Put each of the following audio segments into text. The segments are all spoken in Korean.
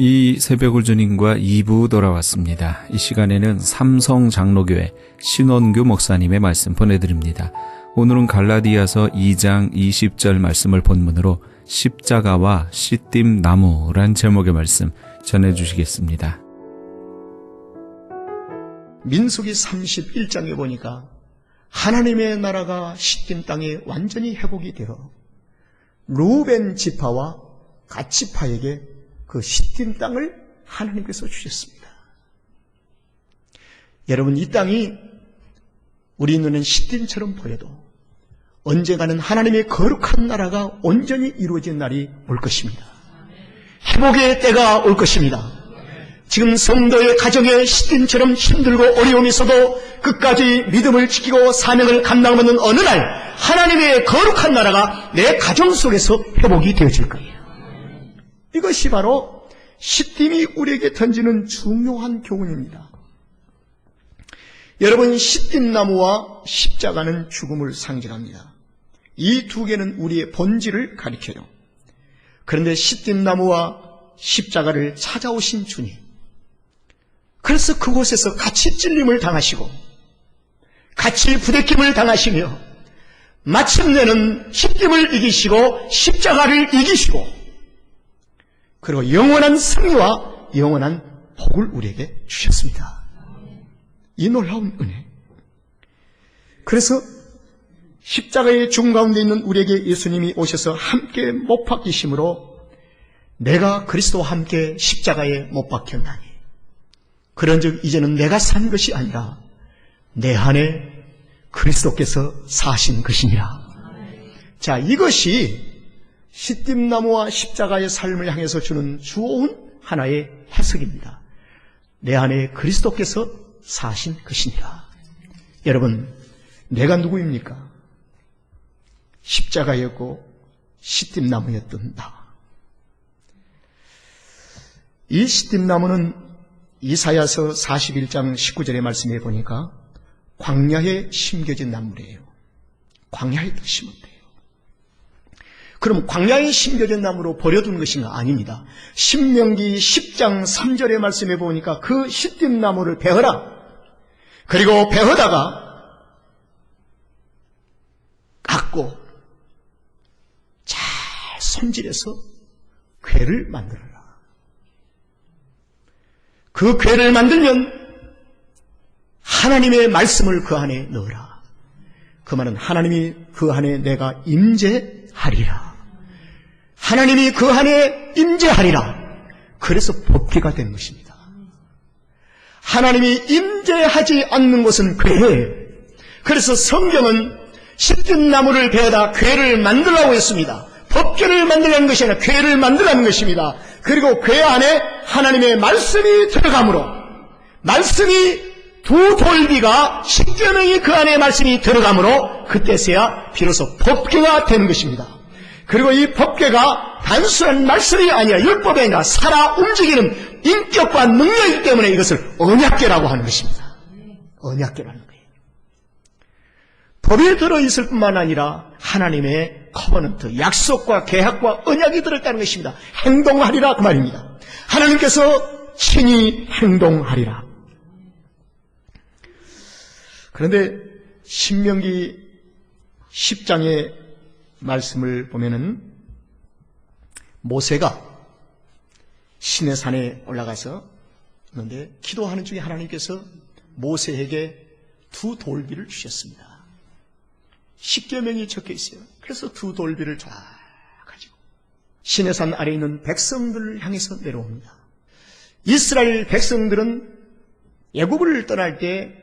이 새벽을 주님과 2부 돌아왔습니다. 이 시간에는 삼성장로교회 신원규 목사님의 말씀 보내드립니다. 오늘은 갈라디아서 2장 20절 말씀을 본문으로 십자가와 시띠나무란 제목의 말씀 전해주시겠습니다. 민수기 31장에 보니까 하나님의 나라가 시딤 땅에 완전히 회복이 되어 루벤 지파와 갓 지파에게 그 시딤 땅을 하나님께서 주셨습니다. 여러분, 이 땅이 우리 눈엔 시딤처럼 보여도 언젠가는 하나님의 거룩한 나라가 온전히 이루어진 날이 올 것입니다. 회복의 때가 올 것입니다. 지금 성도의 가정에 시딤처럼 힘들고 어려움이 있어도 끝까지 믿음을 지키고 사명을 감당하는 어느 날 하나님의 거룩한 나라가 내 가정 속에서 회복이 되어질 거예요. 이것이 바로 시딤이 우리에게 던지는 중요한 교훈입니다. 여러분, 시딤나무와 십자가는 죽음을 상징합니다. 이 두 개는 우리의 본질을 가리켜요. 그런데 시딤나무와 십자가를 찾아오신 주님, 그래서 그곳에서 같이 찔림을 당하시고 같이 부대낌을 당하시며 마침내는 시딤을 이기시고 십자가를 이기시고 그리고 영원한 승리와 영원한 복을 우리에게 주셨습니다. 이 놀라운 은혜. 그래서 십자가의 죽음 가운데 있는 우리에게 예수님이 오셔서 함께 못 박히심으로 내가 그리스도와 함께 십자가에 못 박혔나니 그런즉 이제는 내가 산 것이 아니라 내 안에 그리스도께서 사신 것이니라. 자, 이것이 시딤나무와 십자가의 삶을 향해서 주는 좋은 하나의 해석입니다. 내 안에 그리스도께서 사신 것이니라. 여러분, 내가 누구입니까? 십자가였고 시딤나무였던 나. 이 시딤나무는 이사야서 41장 19절의 말씀에 보니까 광야에 심겨진 나무래요. 광야에 심었대요. 그럼 광야에 심겨진 나무로 버려둔 것인가? 아닙니다. 신명기 10장 3절의 말씀에 보니까 그 시딤나무를 베어라. 그리고 베어다가 깎고 잘 손질해서 궤를 만들어라. 그 궤를 만들면 하나님의 말씀을 그 안에 넣어라. 그 말은 하나님이 그 안에 내가 임재하리라. 하나님이 그 안에 임재하리라. 그래서 법궤가 된 것입니다. 하나님이 임재하지 않는 것은 궤예요. 그래서 성경은 시딤나무를 베어다 궤를 만들라고 했습니다. 법궤를 만들라는 것이 아니라 궤를 만들라는 것입니다. 그리고 궤 안에 하나님의 말씀이 들어가므로 말씀이 두 돌비가 십계명이 그 안에 말씀이 들어가므로 그때서야 비로소 법궤가 되는 것입니다. 그리고 이 법궤가 단순한 말씀이 아니라 율법이 아니라 살아 움직이는 인격과 능력이기 때문에 이것을 언약궤라고 하는 것입니다. 언약궤라는 거예요. 법이 들어있을 뿐만 아니라 하나님의 커버넌트, 약속과 계약과 언약이 들어있다는 것입니다. 행동하리라 그 말입니다. 하나님께서 친히 행동하리라. 그런데 신명기 10장의 말씀을 보면은 모세가 시내산에 올라가서 그런데 기도하는 중에 하나님께서 모세에게 두 돌비를 주셨습니다. 십계명이 적혀 있어요. 그래서 두 돌비를 쫙 가지고 시내산 아래에 있는 백성들을 향해서 내려옵니다. 이스라엘 백성들은 애굽을 떠날 때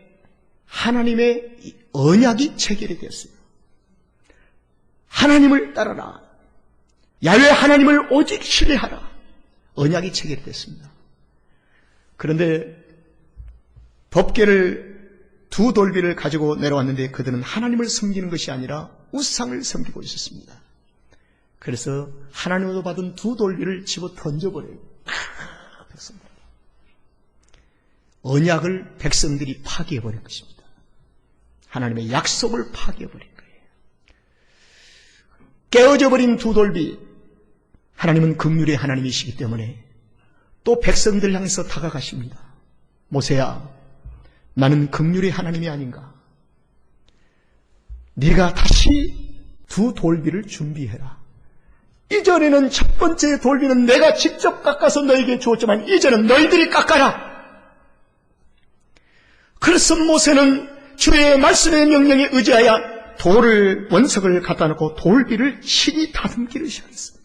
하나님의 언약이 체결이 되었어요. 하나님을 따라라. 야훼 하나님을 오직 신뢰하라. 언약이 체결이 됐습니다. 그런데 법궤를 두 돌비를 가지고 내려왔는데 그들은 하나님을 섬기는 것이 아니라 우상을 섬기고 있었습니다. 그래서 하나님으로 받은 두 돌비를 집어 던져버려요. 백성들. 언약을 백성들이 파기해버린 것입니다. 하나님의 약속을 파기해버린 거예요. 깨어져 버린 두 돌비. 하나님은 긍휼의 하나님이시기 때문에 또 백성들 향해서 다가가십니다. 모세야, 나는 긍휼의 하나님이 아닌가? 네가 다시 두 돌비를 준비해라. 이전에는 첫 번째 돌비는 내가 직접 깎아서 너에게 주었지만 이제는 너희들이 깎아라. 그래서 모세는 주의 말씀의 명령에 의지하여 돌을, 원석을 갖다 놓고 돌비를 친히 다듬기를 시작했습니다.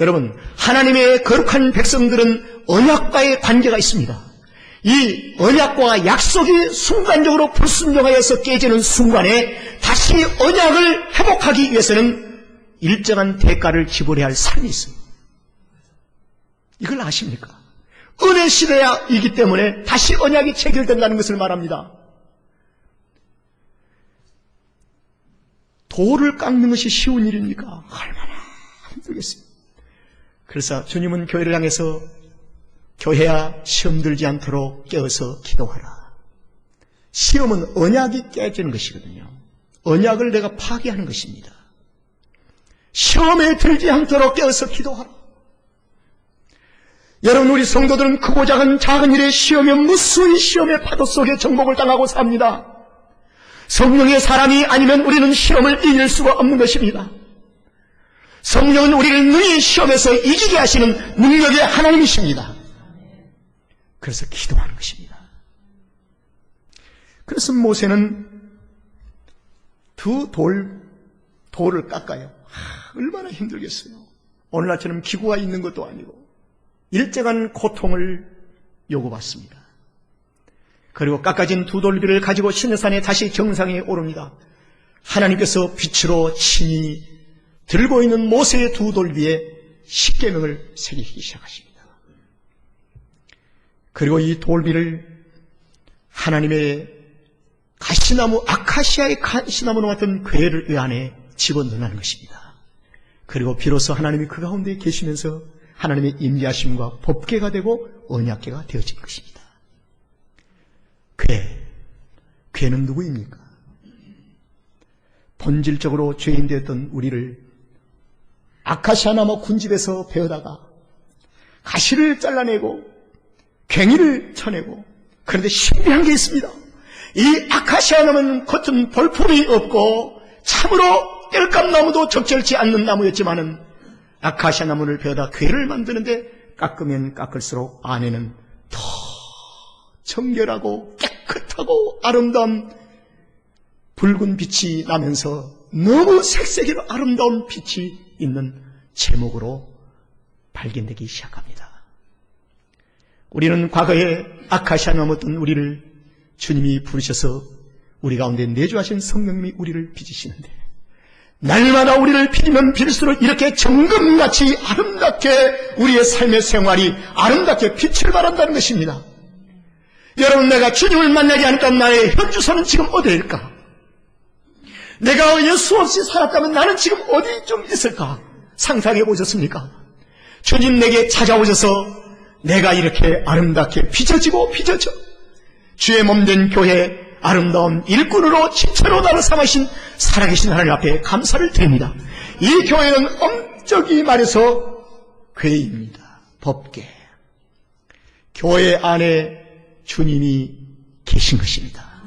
여러분, 하나님의 거룩한 백성들은 언약과의 관계가 있습니다. 이 언약과 약속이 순간적으로 불순종하여서 깨지는 순간에 다시 언약을 회복하기 위해서는 일정한 대가를 지불해야 할 삶이 있어요. 이걸 아십니까? 은혜 시대이기 때문에 다시 언약이 체결된다는 것을 말합니다. 돌을 깎는 것이 쉬운 일입니까? 얼마나 힘들겠습니까? 그래서 주님은 교회를 향해서 교회야 시험 들지 않도록 깨어서 기도하라. 시험은 언약이 깨지는 것이거든요. 언약을 내가 파괴하는 것입니다. 시험에 들지 않도록 깨어서 기도하라. 여러분, 우리 성도들은 크고 작은 일의 시험에 무수히 시험의 파도 속에 정복을 당하고 삽니다. 성령의 사람이 아니면 우리는 시험을 이길 수가 없는 것입니다. 성령은 우리를 능히 시험에서 이기게 하시는 능력의 하나님이십니다. 그래서 기도하는 것입니다. 그래서 모세는 두 돌을 깎아요. 얼마나 힘들겠어요. 오늘날처럼 기구가 있는 것도 아니고 일정한 고통을 요구받습니다. 그리고 깎아진 두 돌비를 가지고 시내산에 다시 정상에 오릅니다. 하나님께서 빛으로 친히 들고 있는 모세의 두 돌비에 십계명을 새기기 시작하십니다. 그리고 이 돌비를 하나님의 가시나무, 아카시아의 가시나무와 같은 궤를 이 안에 집어넣는 것입니다. 그리고 비로소 하나님이 그 가운데 계시면서 하나님의 임재하심과 법궤가 되고 언약궤가 되어진 것입니다. 궤는 누구입니까? 본질적으로 죄인되었던 우리를 아카시아나무 군집에서 베어다가 가시를 잘라내고 괭이를 쳐내고, 그런데 신비한 게 있습니다. 이 아카시아나무는 겉은 볼품이 없고 참으로 땔감나무도 적절치 않는 나무였지만은 아카시아나무를 베어다 궤를 만드는데 깎으면 깎을수록 안에는 더 정결하고 깨끗하고 아름다운 붉은 빛이 나면서 너무 색색이로 아름다운 빛이 있는 제목으로 발견되기 시작합니다. 우리는 과거에 아카시아나무였던 우리를 주님이 부르셔서 우리 가운데 내주하신 성령님이 우리를 빚으시는데, 날마다 우리를 빚으면 빚을수록 이렇게 정금같이 아름답게 우리의 삶의 생활이 아름답게 빛을 발한다는 것입니다. 여러분, 내가 주님을 만나지 않았던 나의 현주소는 지금 어디일까? 내가 예수 없이 살았다면 나는 지금 어디 좀 있을까? 상상해 보셨습니까? 주님 내게 찾아오셔서 내가 이렇게 아름답게 빚어지고 빚어져 주의 몸된 교회 아름다운 일꾼으로 지체로 나를 삼으신 살아계신 하나님 앞에 감사를 드립니다. 이 교회는 엄격히 말해서 궤입니다. 법궤. 교회 안에 주님이 계신 것입니다.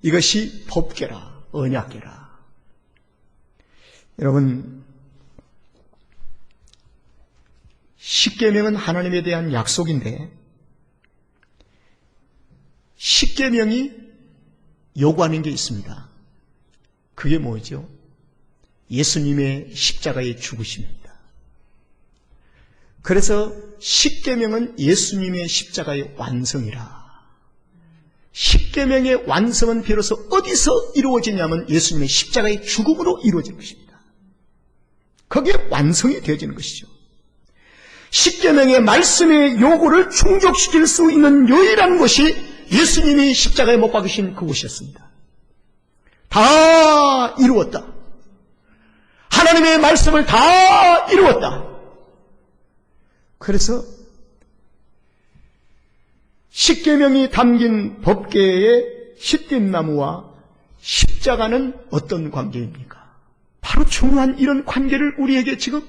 이것이 법궤라, 언약궤라. 여러분, 십계명은 하나님에 대한 약속인데 십계명이 요구하는 게 있습니다. 그게 뭐죠? 예수님의 십자가의 죽으심입니다. 그래서 십계명은 예수님의 십자가의 완성이라. 십계명의 완성은 비로소 어디서 이루어지냐면 예수님의 십자가의 죽음으로 이루어진 것입니다. 거기에 완성이 되어지는 것이죠. 십계명의 말씀의 요구를 충족시킬 수 있는 유일한 것이 예수님이 십자가에 못 박으신 그곳이었습니다. 다 이루었다. 하나님의 말씀을 다 이루었다. 그래서 십계명이 담긴 법궤의 시띠나무와 십자가는 어떤 관계입니까? 바로 중요한 이런 관계를 우리에게 지금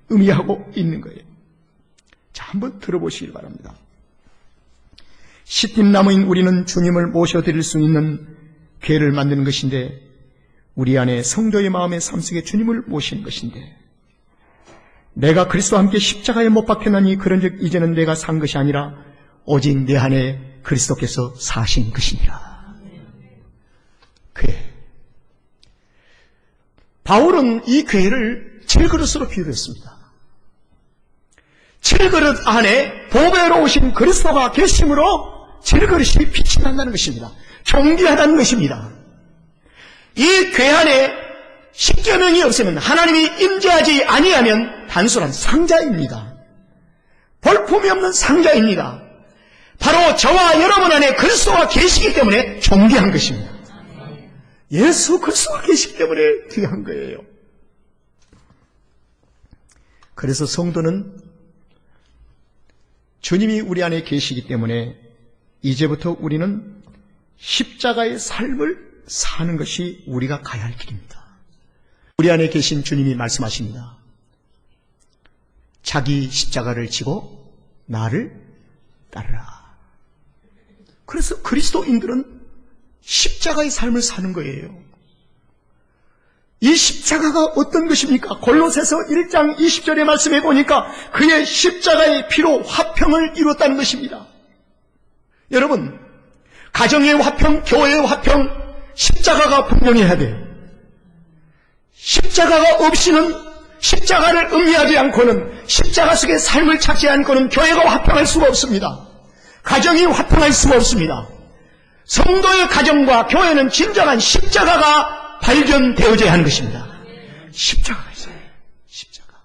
의미하고 있는 거예요. 자, 한번 들어보시길 바랍니다. 시띠나무인 우리는 주님을 모셔드릴 수 있는 교회를 만드는 것인데, 우리 안에 성도의 마음의 삶 속에 주님을 모시는 것인데, 내가 그리스도와 함께 십자가에 못 박혔나니 그런즉 이제는 내가 산 것이 아니라 오직 내 안에 그리스도께서 사신 것이니라. 교회. 바울은 이 교회를 질그릇으로 비유했습니다. 질그릇 안에 보배로 오신 그리스도가 계심으로 질그릇이 빛이 난다는 것입니다. 존귀하다는 것입니다. 이 교회 안에 십계명이 없으면, 하나님이 임재하지 아니하면 단순한 상자입니다. 볼품이 없는 상자입니다. 바로 저와 여러분 안에 그리스도가 계시기 때문에 존귀한 것입니다. 예수 그리스도가 계시기 때문에 귀한 거예요. 그래서 성도는 주님이 우리 안에 계시기 때문에 이제부터 우리는 십자가의 삶을 사는 것이 우리가 가야 할 길입니다. 우리 안에 계신 주님이 말씀하십니다. 자기 십자가를 지고 나를 따르라. 그래서 그리스도인들은 십자가의 삶을 사는 거예요. 이 십자가가 어떤 것입니까? 골로새서 1장 20절의 말씀에 보니까 그의 십자가의 피로 화평을 이뤘다는 것입니다. 여러분, 가정의 화평, 교회의 화평, 십자가가 분명해야 돼요. 십자가가 없이는, 십자가를 의미하지 않고는, 십자가 속의 삶을 찾지 않고는 교회가 화평할 수가 없습니다. 가정이 화평할 수가 없습니다. 성도의 가정과 교회는 진정한 십자가가 발견되어져야 하는 것입니다. 십자가가 있어요. 십자가.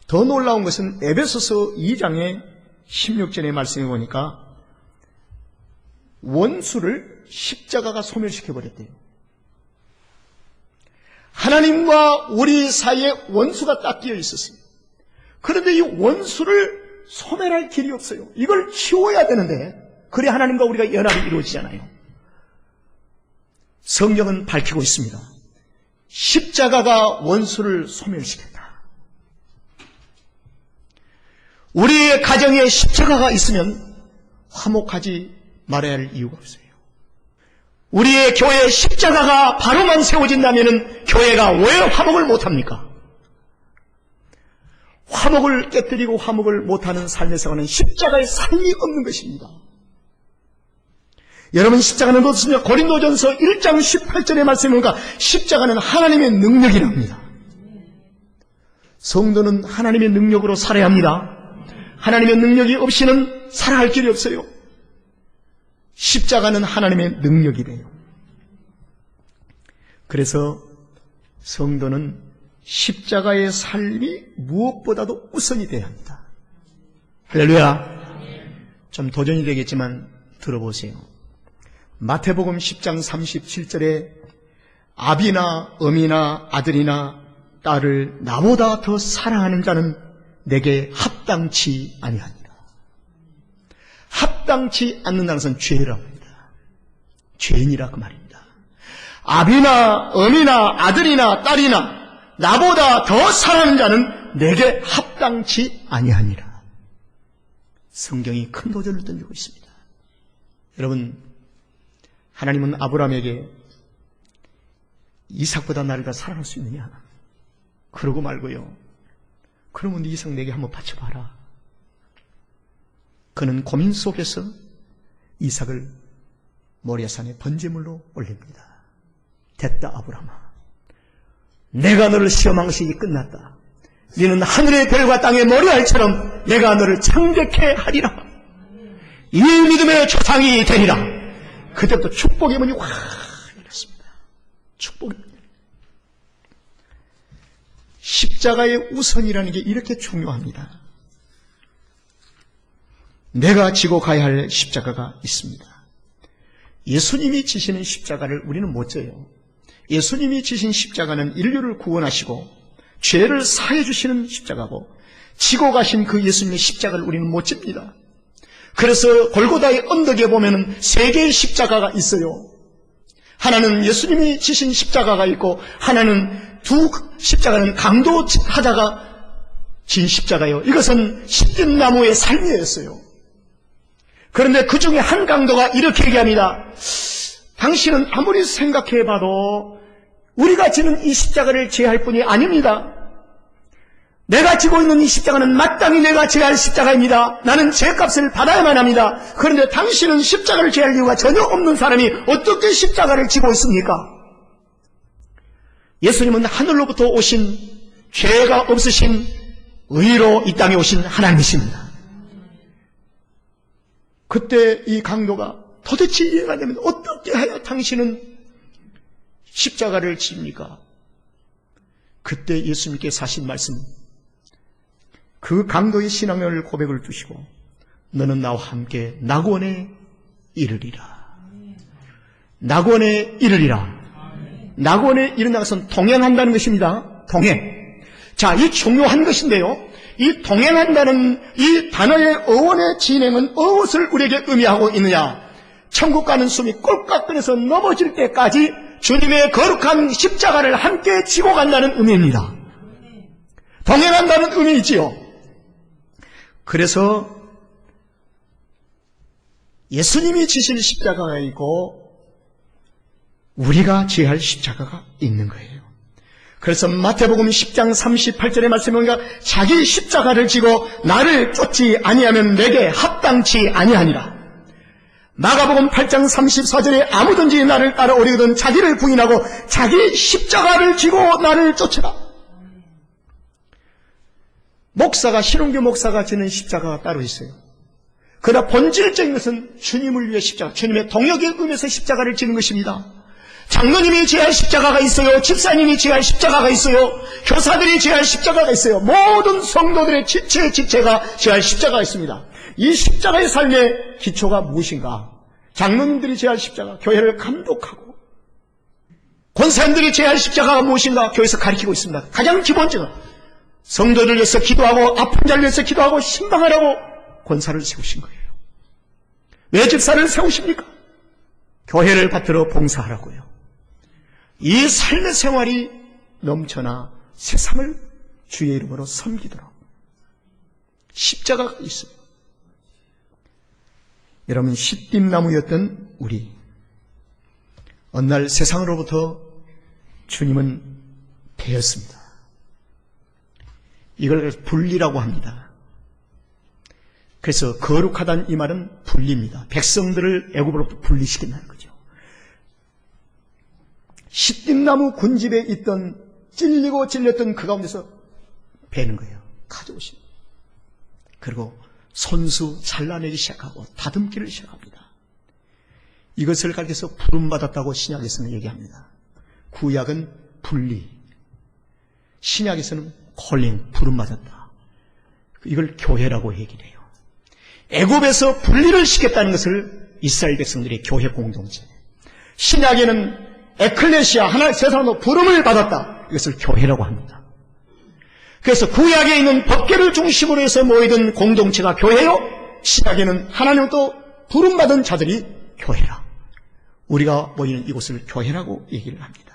더 놀라운 것은 에베소서 2장의 16절의 말씀에 보니까 원수를 십자가가 소멸시켜버렸대요. 하나님과 우리 사이에 원수가 딱 끼어 있었어요. 그런데 이 원수를 소멸할 길이 없어요. 이걸 치워야 되는데, 그래 하나님과 우리가 연합이 이루어지잖아요. 성경은 밝히고 있습니다. 십자가가 원수를 소멸시켰다. 우리의 가정에 십자가가 있으면 화목하지 말아야 할 이유가 없어요. 우리의 교회에 십자가가 바로만 세워진다면 교회가 왜 화목을 못합니까? 화목을 깨뜨리고 화목을 못하는 삶의 생활은 십자가의 삶이 없는 것입니다. 여러분, 십자가는 무엇이냐? 고린도전서 1장 18절의 말씀에 보니까 십자가는 하나님의 능력이랍니다. 성도는 하나님의 능력으로 살아야 합니다. 하나님의 능력이 없이는 살아갈 길이 없어요. 십자가는 하나님의 능력이래요. 그래서 성도는 십자가의 삶이 무엇보다도 우선이 되어야 합니다. 할렐루야. 좀 도전이 되겠지만 들어보세요. 마태복음 10장 37절에 아비나 어미나 아들이나 딸을 나보다 더 사랑하는 자는 내게 합당치 아니하니라. 합당치 않는다는 것은 죄라고 합니다. 죄인이라 그 말입니다. 아비나 어미나 아들이나 딸이나 나보다 더 사랑하는 자는 내게 합당치 아니하니라. 성경이 큰 도전을 던지고 있습니다. 여러분, 하나님은 아브라함에게 이삭보다 나를 더 사랑할 수 있느냐? 그러고 말고요. 그러면 네 이삭 내게 한번 바쳐봐라. 그는 고민 속에서 이삭을 모리아산에 번제물로 올립니다. 됐다, 아브라함아. 내가 너를 시험한 것이 끝났다. 너는 하늘의 별과 땅의 모래알처럼 내가 너를 창대케 하리라. 이 믿음의 조상이 되리라. 그때부터 축복의 문이 확 열렸습니다. 축복의 문이. 십자가의 우선이라는 게 이렇게 중요합니다. 내가 지고 가야 할 십자가가 있습니다. 예수님이 지시는 십자가를 우리는 못 져요. 예수님이 지신 십자가는 인류를 구원하시고 죄를 사해 주시는 십자가고, 지고 가신 그 예수님의 십자가를 우리는 못 집니다. 그래서 골고다의 언덕에 보면은 세 개의 십자가가 있어요. 하나는 예수님이 지신 십자가가 있고, 하나는 두 십자가는 강도하다가 진 십자가요. 이것은 십진나무의 삶이었어요. 그런데 그 중에 한 강도가 이렇게 얘기합니다. 당신은 아무리 생각해봐도 우리가 지는 이 십자가를 제할 뿐이 아닙니다. 내가 지고 있는 이 십자가는 마땅히 내가 제할 십자가입니다. 나는 죄값을 받아야만 합니다. 그런데 당신은 십자가를 제할 이유가 전혀 없는 사람이 어떻게 십자가를 지고 있습니까? 예수님은 하늘로부터 오신 죄가 없으신 의로 이 땅에 오신 하나님이십니다. 그때 이 강도가 도대체 이해가 안 되면 어떻게 하여 당신은 십자가를 집니까? 그때 예수님께서 하신 말씀, 그 강도의 신앙을 고백을 두시고 너는 나와 함께 낙원에 이르리라. 낙원에 이르리라. 낙원에 이른다는 것은 동행한다는 것입니다. 동행. 자, 이 중요한 것인데요. 이 동행한다는 이 단어의 어원의 진행은 무엇을 우리에게 의미하고 있느냐? 천국 가는 숨이 꼴깍 끊어서 넘어질 때까지 주님의 거룩한 십자가를 함께 지고 간다는 의미입니다. 동행한다는 의미이지요. 그래서 예수님이 지실 십자가가 있고 우리가 지어야 할 십자가가 있는 거예요. 그래서 마태복음 10장 38절의 말씀에 보니까 자기 십자가를 지고 나를 쫓지 아니하면 내게 합당치 아니하니라. 마가복음 8장 34절에 아무든지 나를 따라오려거든 자기를 부인하고 자기 십자가를 지고 나를 쫓으라. 목사가, 신혼교 목사가 지는 십자가가 따로 있어요. 그러나 본질적인 것은 주님을 위해 십자가, 주님의 동역의 의미에서 십자가를 지는 것입니다. 장로님이 지어야 할 십자가가 있어요. 집사님이 지어야 할 십자가가 있어요. 교사들이 지어야 할 십자가가 있어요. 모든 성도들의 지체가 지어야 할 십자가가 있습니다. 이 십자가의 삶의 기초가 무엇인가? 장로님들이 지어야 할 십자가, 교회를 감독하고, 권사님들이 지어야 할 십자가가 무엇인가? 교회에서 가르치고 있습니다. 가장 기본적인 성도들 위해서 기도하고 아픈 자를 위해서 기도하고 신방하라고 권사를 세우신 거예요. 왜 집사를 세우십니까? 교회를 받들어 봉사하라고요. 이 삶의 생활이 넘쳐나 세상을 주의 이름으로 섬기도록 십자가가 있어요. 여러분, 십dim나무였던 우리, 어느 날 세상으로부터 주님은 베었습니다. 이걸 분리라고 합니다. 그래서 거룩하다는 이 말은 분리입니다. 백성들을 애굽으로부터 분리시킨다는 거죠. 십dim나무 군집에 있던 찔리고 찔렸던 그 가운데서 베는 거예요. 가져오신. 그리고 손수 잘라내기 시작하고 다듬기를 시작합니다. 이것을 가르쳐서 부름받았다고 신약에서는 얘기합니다. 구약은 분리, 신약에서는 콜링, 부름받았다. 이걸 교회라고 얘기를 해요. 애굽에서 분리를 시켰다는 것을 이스라엘 백성들의 교회 공동체, 신약에는 에클레시아, 하나의 세상으로 부름을 받았다. 이것을 교회라고 합니다. 그래서 구약에 있는 법궤를 중심으로 해서 모이던 공동체가 교회요, 신약에는 하나님도 부름받은 자들이 교회라. 우리가 모이는 이곳을 교회라고 얘기를 합니다.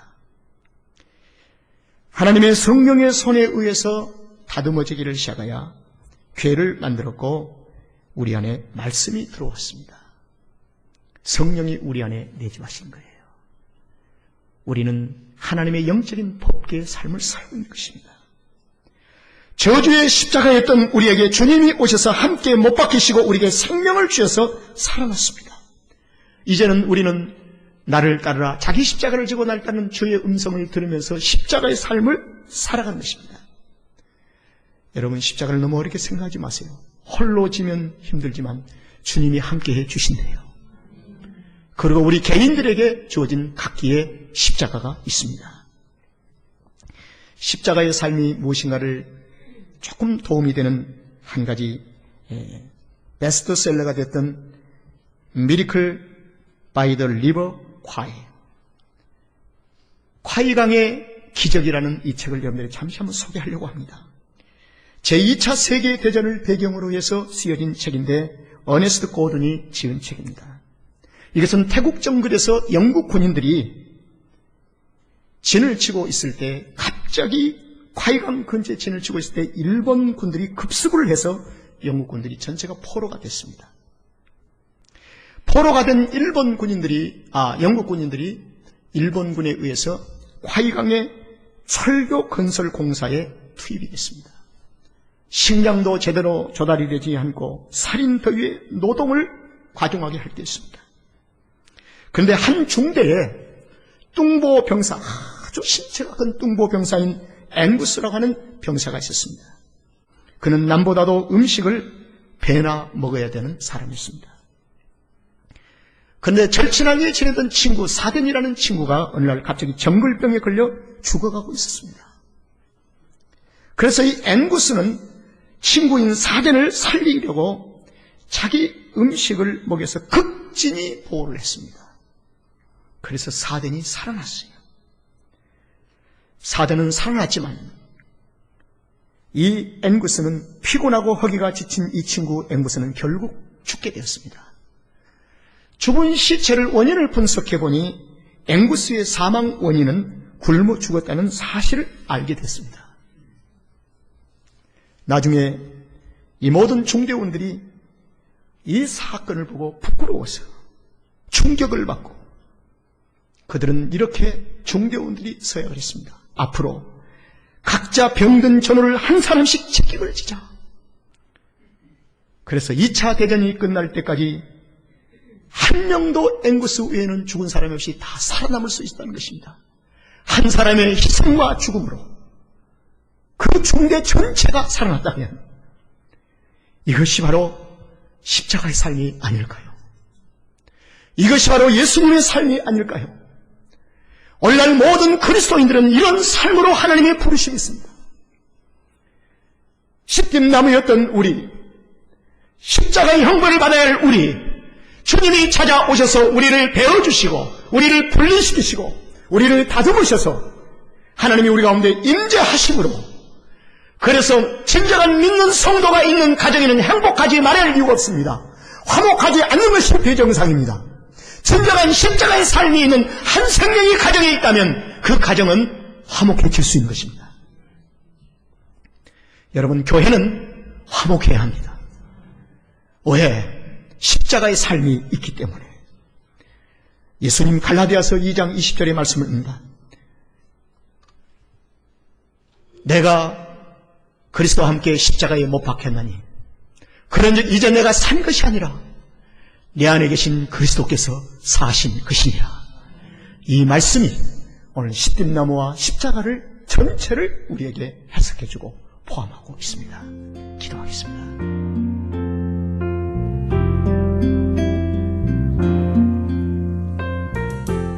하나님의 성령의 손에 의해서 다듬어지기를 시작하여 교회를 만들었고 우리 안에 말씀이 들어왔습니다. 성령이 우리 안에 내주하신 거예요. 우리는 하나님의 영적인 법궤의 삶을 살고 있는 것입니다. 저주의 십자가였던 우리에게 주님이 오셔서 함께 못 박히시고 우리에게 생명을 주셔서 살아났습니다. 이제는 우리는 나를 따르라, 자기 십자가를 지고 나를 따르는 주의 음성을 들으면서 십자가의 삶을 살아가는 것입니다. 여러분, 십자가를 너무 어렵게 생각하지 마세요. 홀로 지면 힘들지만 주님이 함께해 주신대요. 그리고 우리 개인들에게 주어진 각기의 십자가가 있습니다. 십자가의 삶이 무엇인가를 조금 도움이 되는 한 가지 베스트셀러가 됐던 Miracle by the River Kwai, 콰이강의 기적이라는 이 책을 여러분들이 잠시 한번 소개하려고 합니다. 제2차 세계대전을 배경으로 해서 쓰여진 책인데 어네스트 고든이 지은 책입니다. 이것은 태국 정글에서 영국 군인들이 진을 치고 있을 때 갑자기 콰이강 근처에 진을 치고 있을 때 일본 군들이 급습을 해서 영국 군들이 전체가 포로가 됐습니다. 포로가 된 영국 군인들이 일본군에 의해서 콰이강의 철교 건설 공사에 투입이 됐습니다. 식량도 제대로 조달이 되지 않고 살인 더위에 노동을 과중하게 할 때 있습니다. 그런데 한 중대에 뚱보 병사, 아주 신체가 큰 뚱보 병사인 앵구스라고 하는 병사가 있었습니다. 그는 남보다도 음식을 배나 먹어야 되는 사람이었습니다. 그런데 절친하게 지내던 친구 사덴이라는 친구가 어느 날 갑자기 정글병에 걸려 죽어가고 있었습니다. 그래서 이 앵구스는 친구인 사덴을 살리려고 자기 음식을 먹여서 극진히 보호를 했습니다. 그래서 사덴이 살아났어요. 사덴은 살아났지만 이 앵구스는 피곤하고 허기가 지친 이 친구 앵구스는 결국 죽게 되었습니다. 죽은 시체를 원인을 분석해보니 앵구스의 사망 원인은 굶어 죽었다는 사실을 알게 됐습니다. 나중에 이 모든 중대원들이 이 사건을 보고 부끄러워서 충격을 받고 그들은 이렇게 중대원들이 서약을 했습니다. 앞으로 각자 병든 전우를 한 사람씩 책임을 지자. 그래서 2차 대전이 끝날 때까지 한 명도 앵구스 외에는 죽은 사람이 없이 다 살아남을 수 있었다는 것입니다. 한 사람의 희생과 죽음으로 그 중대 전체가 살아났다면 이것이 바로 십자가의 삶이 아닐까요? 이것이 바로 예수님의 삶이 아닐까요? 오늘날 모든 그리스도인들은 이런 삶으로 하나님의 부르심이 있습니다. 십김나무였던 우리, 십자가의 형벌을 받아야 할 우리, 주님이 찾아오셔서 우리를 베어주시고 우리를 분리시키시고 우리를 다듬으셔서 하나님이 우리 가운데 임재하심으로, 그래서 진정한 믿는 성도가 있는 가정에는 행복하지 말아야 할 이유가 없습니다. 화목하지 않는 것이 비정상입니다. 진정한 십자가의 삶이 있는 한 생명의 가정에 있다면 그 가정은 화목해질 수 있는 것입니다. 여러분, 교회는 화목해야 합니다. 왜? 십자가의 삶이 있기 때문에. 예수님 갈라디아서 2장 20절의 말씀을 봅니다. 내가 그리스도와 함께 십자가에 못 박혔나니 그런즉 이제 내가 산 것이 아니라 내 안에 계신 그리스도께서 사신 것이니라. 이 말씀이 오늘 십김나무와 십자가를 전체를 우리에게 해석해주고 포함하고 있습니다. 기도하겠습니다.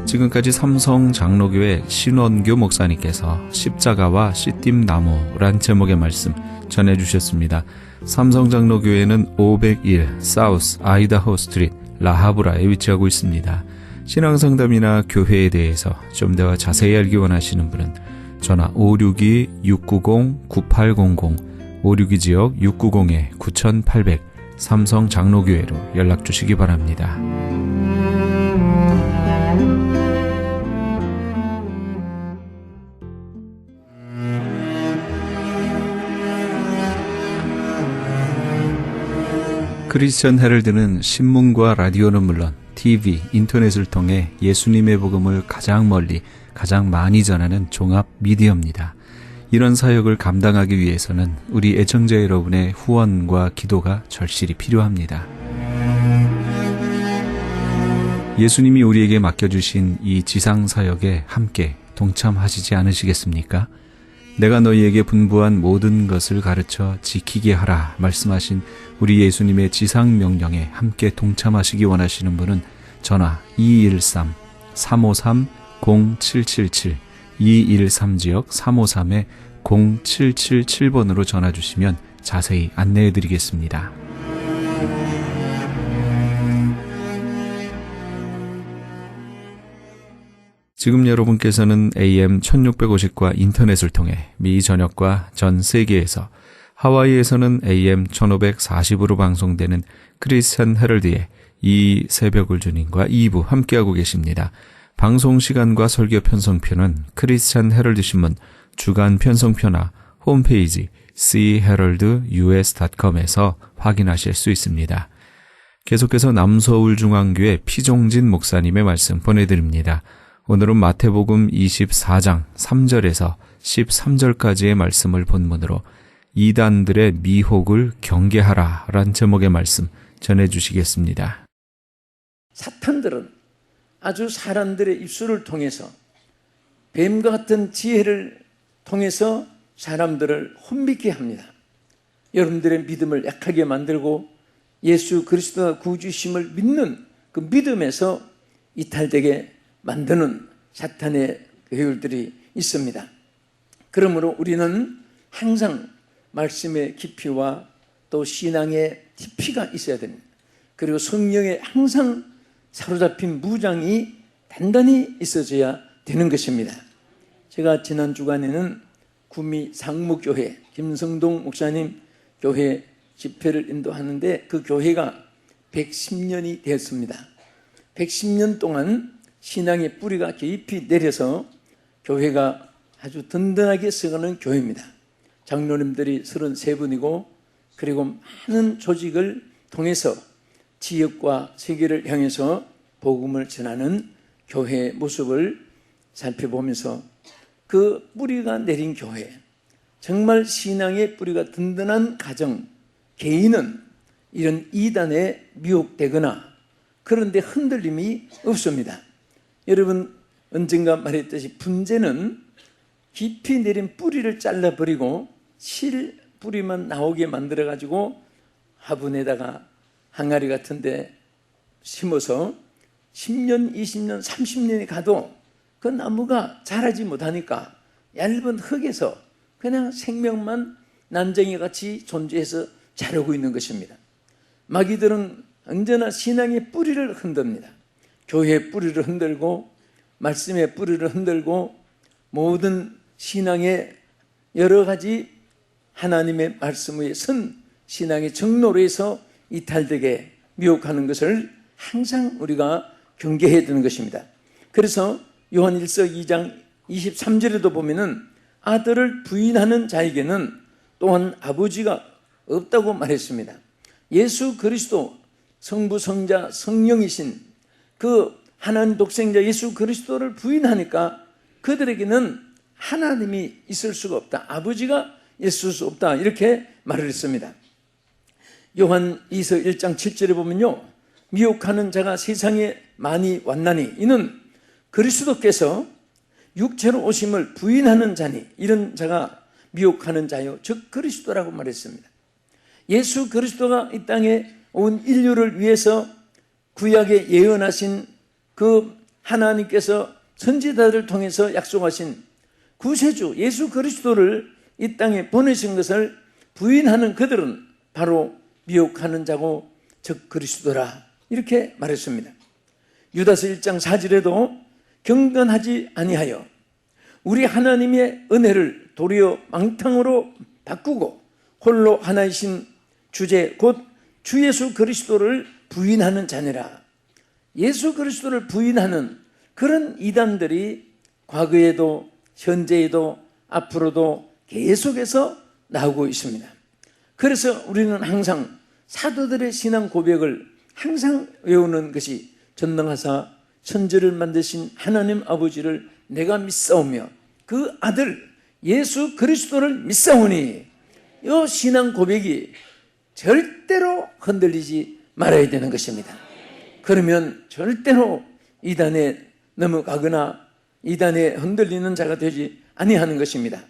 지금까지 삼성 장로교회 신원교 목사님께서 십자가와 씨띠나무란 제목의 말씀 전해주셨습니다. 삼성 장로교회는 501 사우스 아이다호 스트리트 라하브라에 위치하고 있습니다. 신앙상담이나 교회에 대해서 좀 더 자세히 알기 원하시는 분은 전화 562-690-9800 562지역 690-9800 삼성 장로교회로 연락 주시기 바랍니다. 크리스천 헤럴드는 신문과 라디오는 물론 TV, 인터넷을 통해 예수님의 복음을 가장 멀리, 가장 많이 전하는 종합 미디어입니다. 이런 사역을 감당하기 위해서는 우리 애청자 여러분의 후원과 기도가 절실히 필요합니다. 예수님이 우리에게 맡겨주신 이 지상사역에 함께 동참하시지 않으시겠습니까? 내가 너희에게 분부한 모든 것을 가르쳐 지키게 하라 말씀하신 우리 예수님의 지상명령에 함께 동참하시기 원하시는 분은 전화 213-353-0777 213지역 353-0777번으로 전화 주시면 자세히 안내해 드리겠습니다. 지금 여러분께서는 AM 1650과 인터넷을 통해 미 전역과 전 세계에서, 하와이에서는 AM 1540으로 방송되는 크리스천 헤럴드의 이 새벽을 주님과 2부 함께하고 계십니다. 방송 시간과 설교 편성표는 크리스천 헤럴드 신문 주간 편성표나 홈페이지 theheraldus.com에서 확인하실 수 있습니다. 계속해서 남서울중앙교회 피종진 목사님의 말씀 보내드립니다. 오늘은 마태복음 24장 3절에서 13절까지의 말씀을 본문으로 이단들의 미혹을 경계하라 란 제목의 말씀 전해주시겠습니다. 사탄들은 아주 사람들의 입술을 통해서 뱀과 같은 지혜를 통해서 사람들을 혼미케 합니다. 여러분들의 믿음을 약하게 만들고 예수 그리스도가 구주심을 믿는 그 믿음에서 이탈되게 만드는 사탄의 계율들이 있습니다. 그러므로 우리는 항상 말씀의 깊이와 또 신앙의 깊이가 있어야 됩니다. 그리고 성령에 항상 사로잡힌 무장이 단단히 있어져야 되는 것입니다. 제가 지난 주간에는 구미 상무교회 김성동 목사님 교회 집회를 인도하는데 그 교회가 110년이 되었습니다. 110년 동안 신앙의 뿌리가 깊이 내려서 교회가 아주 든든하게 서가는 교회입니다. 장로님들이 33분이고 그리고 많은 조직을 통해서 지역과 세계를 향해서 복음을 전하는 교회의 모습을 살펴보면서 그 뿌리가 내린 교회, 정말 신앙의 뿌리가 든든한 가정, 개인은 이런 이단에 미혹되거나 그런데 흔들림이 없습니다. 여러분 언젠가 말했듯이 분재는 깊이 내린 뿌리를 잘라버리고 실 뿌리만 나오게 만들어가지고 화분에다가 항아리 같은 데 심어서 10년, 20년, 30년이 가도 그 나무가 자라지 못하니까 얇은 흙에서 그냥 생명만 난쟁이같이 존재해서 자라고 있는 것입니다. 마귀들은 언제나 신앙의 뿌리를 흔듭니다. 교회의 뿌리를 흔들고 말씀의 뿌리를 흔들고 모든 신앙의 여러 가지 하나님의 말씀의 선 신앙의 정로에서 이탈되게 미혹하는 것을 항상 우리가 경계해야 되는 것입니다. 그래서 요한 1서 2장 23절에도 보면은 아들을 부인하는 자에게는 또한 아버지가 없다고 말했습니다. 예수 그리스도 성부 성자 성령이신 그 하나님 독생자 예수 그리스도를 부인하니까 그들에게는 하나님이 있을 수가 없다. 아버지가 있을 수 없다. 이렇게 말을 했습니다. 요한 2서 1장 7절에 보면요. 미혹하는 자가 세상에 많이 왔나니 이는 그리스도께서 육체로 오심을 부인하는 자니 이런 자가 미혹하는 자요 즉 그리스도라고 말했습니다. 예수 그리스도가 이 땅에 온 인류를 위해서 구약에 예언하신 그 하나님께서 선지자들을 통해서 약속하신 구세주 예수 그리스도를 이 땅에 보내신 것을 부인하는 그들은 바로 미혹하는 자고 즉 그리스도라 이렇게 말했습니다. 유다서 1장 4절에도 경건하지 아니하여 우리 하나님의 은혜를 도리어 망탕으로 바꾸고 홀로 하나이신 주제 곧 주 예수 그리스도를 부인하는 자니라. 예수 그리스도를 부인하는 그런 이단들이 과거에도 현재에도 앞으로도 계속해서 나오고 있습니다. 그래서 우리는 항상 사도들의 신앙 고백을 항상 외우는 것이 전능하사 천지를 만드신 하나님 아버지를 내가 믿사오며 그 아들 예수 그리스도를 믿사오니 이 신앙 고백이 절대로 흔들리지 말아야 되는 것입니다. 그러면 절대로 이단에 넘어가거나 이단에 흔들리는 자가 되지 아니하는 것입니다.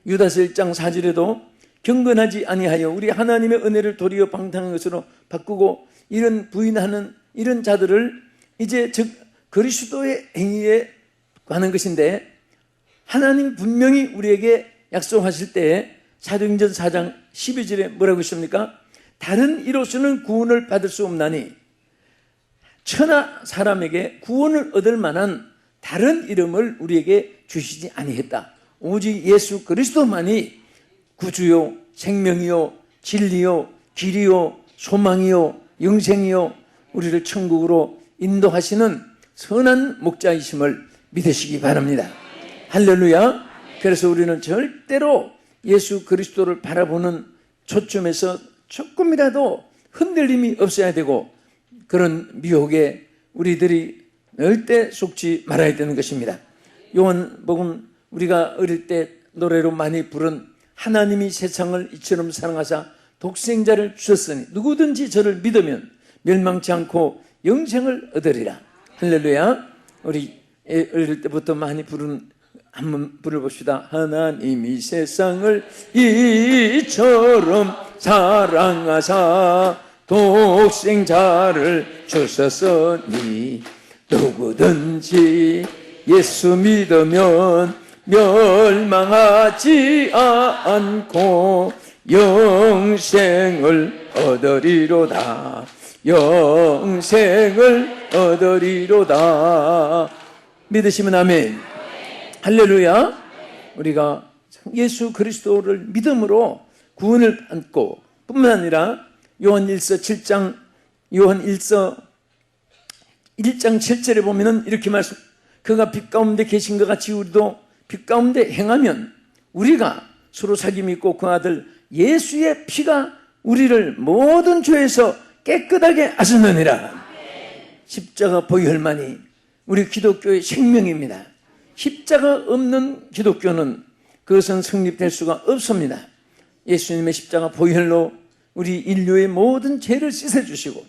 유다서 1장 4절에도 경건하지 아니하여 우리 하나님의 은혜를 도리어 방탕한 것으로 바꾸고 이런 부인하는 이런 자들을 이제 즉 그리스도의 행위에 관한 것인데 하나님 분명히 우리에게 약속하실 때 사도행전 4장 12절에 뭐라고 했습니까? 다른 이로서는 구원을 받을 수 없나니 천하 사람에게 구원을 얻을 만한 다른 이름을 우리에게 주시지 아니했다. 오직 예수 그리스도만이 구주요 생명이요 진리요 길이요 소망이요 영생이요 우리를 천국으로 인도하시는 선한 목자이심을 믿으시기 바랍니다. 할렐루야. 그래서 우리는 절대로 예수 그리스도를 바라보는 초점에서 조금이라도 흔들림이 없어야 되고, 그런 미혹에 우리들이 절대 속지 말아야 되는 것입니다. 요한복음 우리가 어릴 때 노래로 많이 부른 하나님이 세상을 이처럼 사랑하사 독생자를 주셨으니 누구든지 저를 믿으면 멸망치 않고 영생을 얻으리라. 할렐루야. 우리 어릴 때부터 많이 부른, 한번 불러봅시다. 하나님이 세상을 이처럼 사랑하사 독생자를 주셨으니 누구든지 예수 믿으면 멸망하지 않고 영생을 얻으리로다. 영생을 얻으리로다. 믿으시면 아멘. 할렐루야. 우리가 예수 그리스도를 믿음으로 구원을 받고 뿐만 아니라 요한 1장 7절에 보면은 이렇게 말씀, 그가 빛 가운데 계신 것 같이 우리도 빛 가운데 행하면 우리가 서로 사귐이 있고 그 아들 예수의 피가 우리를 모든 죄에서 깨끗하게 하시느니라. 십자가 보혈만이 우리 기독교의 생명입니다. 십자가 없는 기독교는 그것은 성립될 수가 없습니다. 예수님의 십자가 보혈로 우리 인류의 모든 죄를 씻어주시고,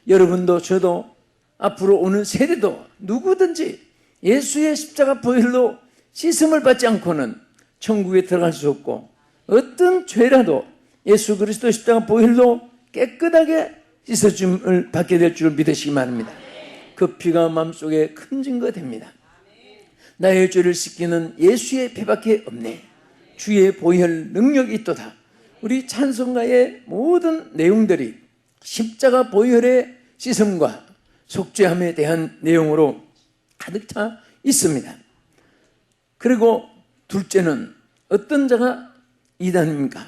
여러분도 저도 앞으로 오는 세대도 누구든지 예수의 십자가 보혈로 씻음을 받지 않고는 천국에 들어갈 수 없고, 어떤 죄라도 예수 그리스도 십자가 보혈로 깨끗하게 씻어줌을 받게 될 줄 믿으시기 바랍니다. 그 피가 마음속에 큰 증거 됩니다. 나의 죄를 씻기는 예수의 피밖에 없네. 주의 보혈 능력이 있도다. 우리 찬송가의 모든 내용들이 십자가 보혈의 씻음과 속죄함에 대한 내용으로 가득 차 있습니다. 그리고 둘째는 어떤 자가 이단입니까?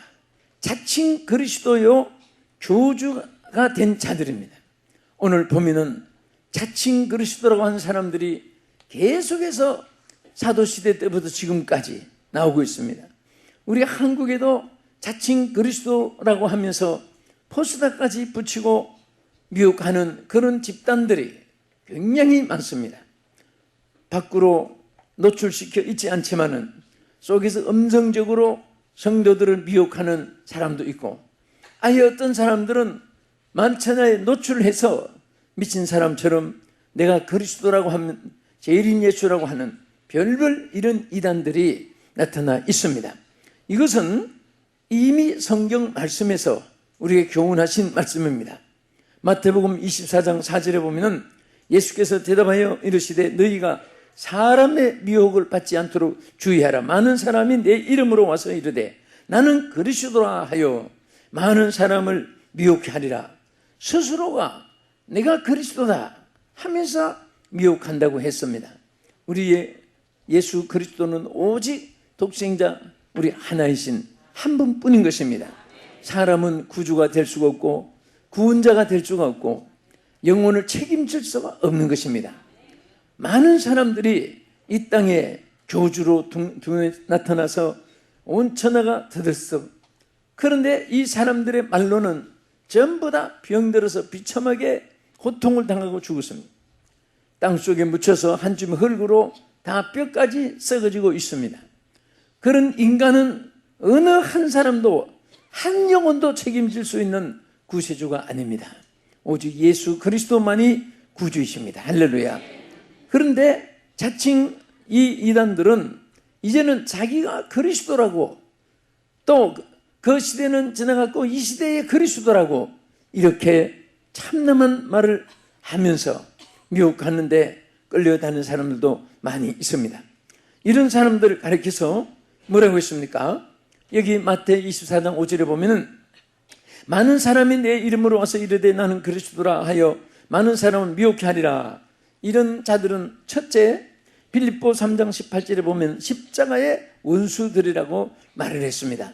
자칭 그리스도요 교주가 된 자들입니다. 오늘 보면은 자칭 그리스도라고 하는 사람들이 계속해서 사도시대 때부터 지금까지 나오고 있습니다. 우리 한국에도 자칭 그리스도라고 하면서 포스터까지 붙이고 미혹하는 그런 집단들이 굉장히 많습니다. 밖으로 노출시켜 있지 않지만은 속에서 음성적으로 성도들을 미혹하는 사람도 있고, 아예 어떤 사람들은 만천하에 노출해서 미친 사람처럼 내가 그리스도라고 하면 제일인 예수라고 하는 별별 이런 이단들이 나타나 있습니다. 이것은 이미 성경 말씀에서 우리에게 교훈하신 말씀입니다. 마태복음 24장 4절에 보면은 예수께서 대답하여 이르시되 너희가 사람의 미혹을 받지 않도록 주의하라. 많은 사람이 내 이름으로 와서 이르되 나는 그리스도라 하여 많은 사람을 미혹해 하리라. 스스로가 내가 그리스도다 하면서 미혹한다고 했습니다. 우리의 예수 그리스도는 오직 독생자 우리 하나이신 한 분뿐인 것입니다. 사람은 구주가 될 수가 없고 구원자가 될 수가 없고 영혼을 책임질 수가 없는 것입니다. 많은 사람들이 이 땅에 교주로 나타나서 온 천하가 들썩, 그런데 이 사람들의 말로는 전부 다 병들어서 비참하게 고통을 당하고 죽었습니다. 땅속에 묻혀서 한 줌 흙으로 다 뼈까지 썩어지고 있습니다. 그런 인간은 어느 한 사람도 한 영혼도 책임질 수 있는 구세주가 아닙니다. 오직 예수 그리스도만이 구주이십니다. 할렐루야. 그런데 자칭 이 이단들은 이제는 자기가 그리스도라고, 또 그 시대는 지나갔고 이 시대의 그리스도라고 이렇게 참남한 말을 하면서 미혹하는데 끌려다니는 사람들도 많이 있습니다. 이런 사람들을 가리켜서 뭐라고 했습니까? 여기 마태 24장 5절에 보면은 많은 사람이 내 이름으로 와서 이르되 나는 그리스도라 하여 많은 사람을 미혹해 하리라. 이런 자들은 첫째 빌립보 3장 18절에 보면 십자가의 원수들이라고 말을 했습니다.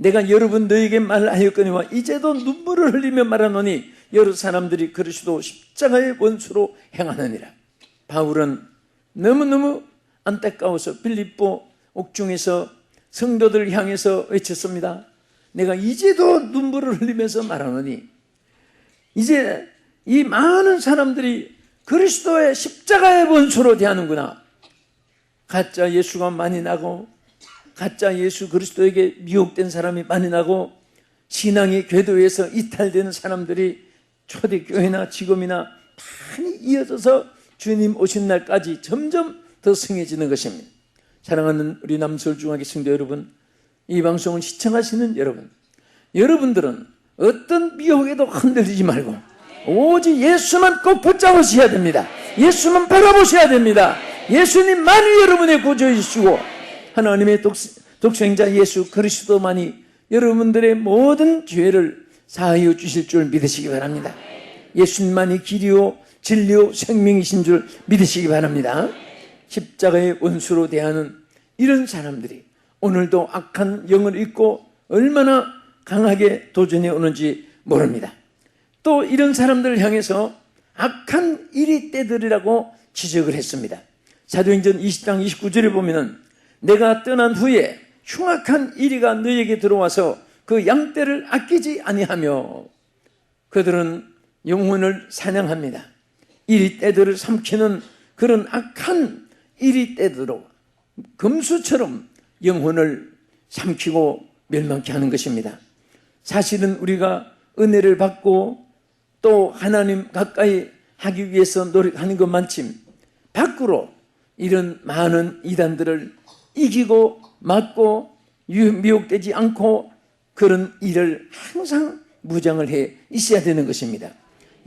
내가 여러분 너에게 말하였거니와 이제도 눈물을 흘리며 말하노니 여러 사람들이 그리스도 십자가의 원수로 행하느니라. 바울은 너무너무 안타까워서 빌립보 옥중에서 성도들 향해서 외쳤습니다. 내가 이제도 눈물을 흘리면서 말하노니 이제 이 많은 사람들이 그리스도의 십자가의 원수로 대하는구나. 가짜 예수가 많이 나고 가짜 예수 그리스도에게 미혹된 사람이 많이 나고 신앙이 궤도에서 이탈되는 사람들이 초대교회나 지금이나 많이 이어져서 주님 오신 날까지 점점 더 승해지는 것입니다. 사랑하는 우리 남서울중학교 성도 여러분, 이 방송을 시청하시는 여러분, 여러분들은 어떤 미혹에도 흔들리지 말고 오직 예수만 꼭 붙잡으셔야 됩니다. 예수만 바라보셔야 됩니다. 예수님만이 여러분의 구주이시고 하나님의 독생자 예수 그리스도만이 여러분들의 모든 죄를 사하여 주실 줄 믿으시기 바랍니다. 예수님만이 길이요 진리요 생명이신 줄 믿으시기 바랍니다. 십자가의 원수로 대하는 이런 사람들이 오늘도 악한 영을 입고 얼마나 강하게 도전해 오는지 모릅니다. 또 이런 사람들을 향해서 악한 이리떼들이라고 지적을 했습니다. 사도행전 20장 29절에 보면은 내가 떠난 후에 흉악한 이리가 너에게 들어와서 그 양떼를 아끼지 아니하며 그들은 영혼을 사냥합니다. 이리떼들을 삼키는 그런 악한 이리떼들로 금수처럼 영혼을 삼키고 멸망케 하는 것입니다. 사실은 우리가 은혜를 받고 또 하나님 가까이 하기 위해서 노력하는 것만큼 밖으로 이런 많은 이단들을 이기고 막고 미혹되지 않고 그런 일을 항상 무장을 해 있어야 되는 것입니다.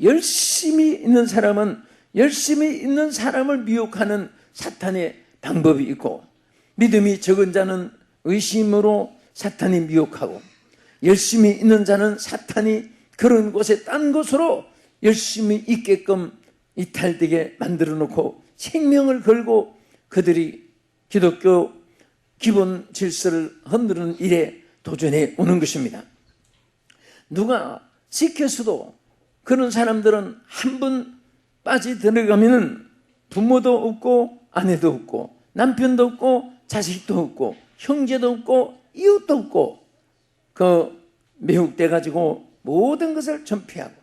열심히 있는 사람은 열심히 있는 사람을 미혹하는 사탄의 방법이 있고 믿음이 적은 자는 의심으로 사탄이 미혹하고 열심히 있는 자는 사탄이 그런 곳에 딴 곳으로 열심히 있게끔 이탈되게 만들어 놓고 생명을 걸고 그들이 기독교 기본 질서를 흔드는 일에 도전해 오는 것입니다. 누가 지켜서도 그런 사람들은 한 번 빠져들어가면은 부모도 없고 아내도 없고 남편도 없고 자식도 없고 형제도 없고 이웃도 없고 그 매혹돼 가지고 모든 것을 전폐하고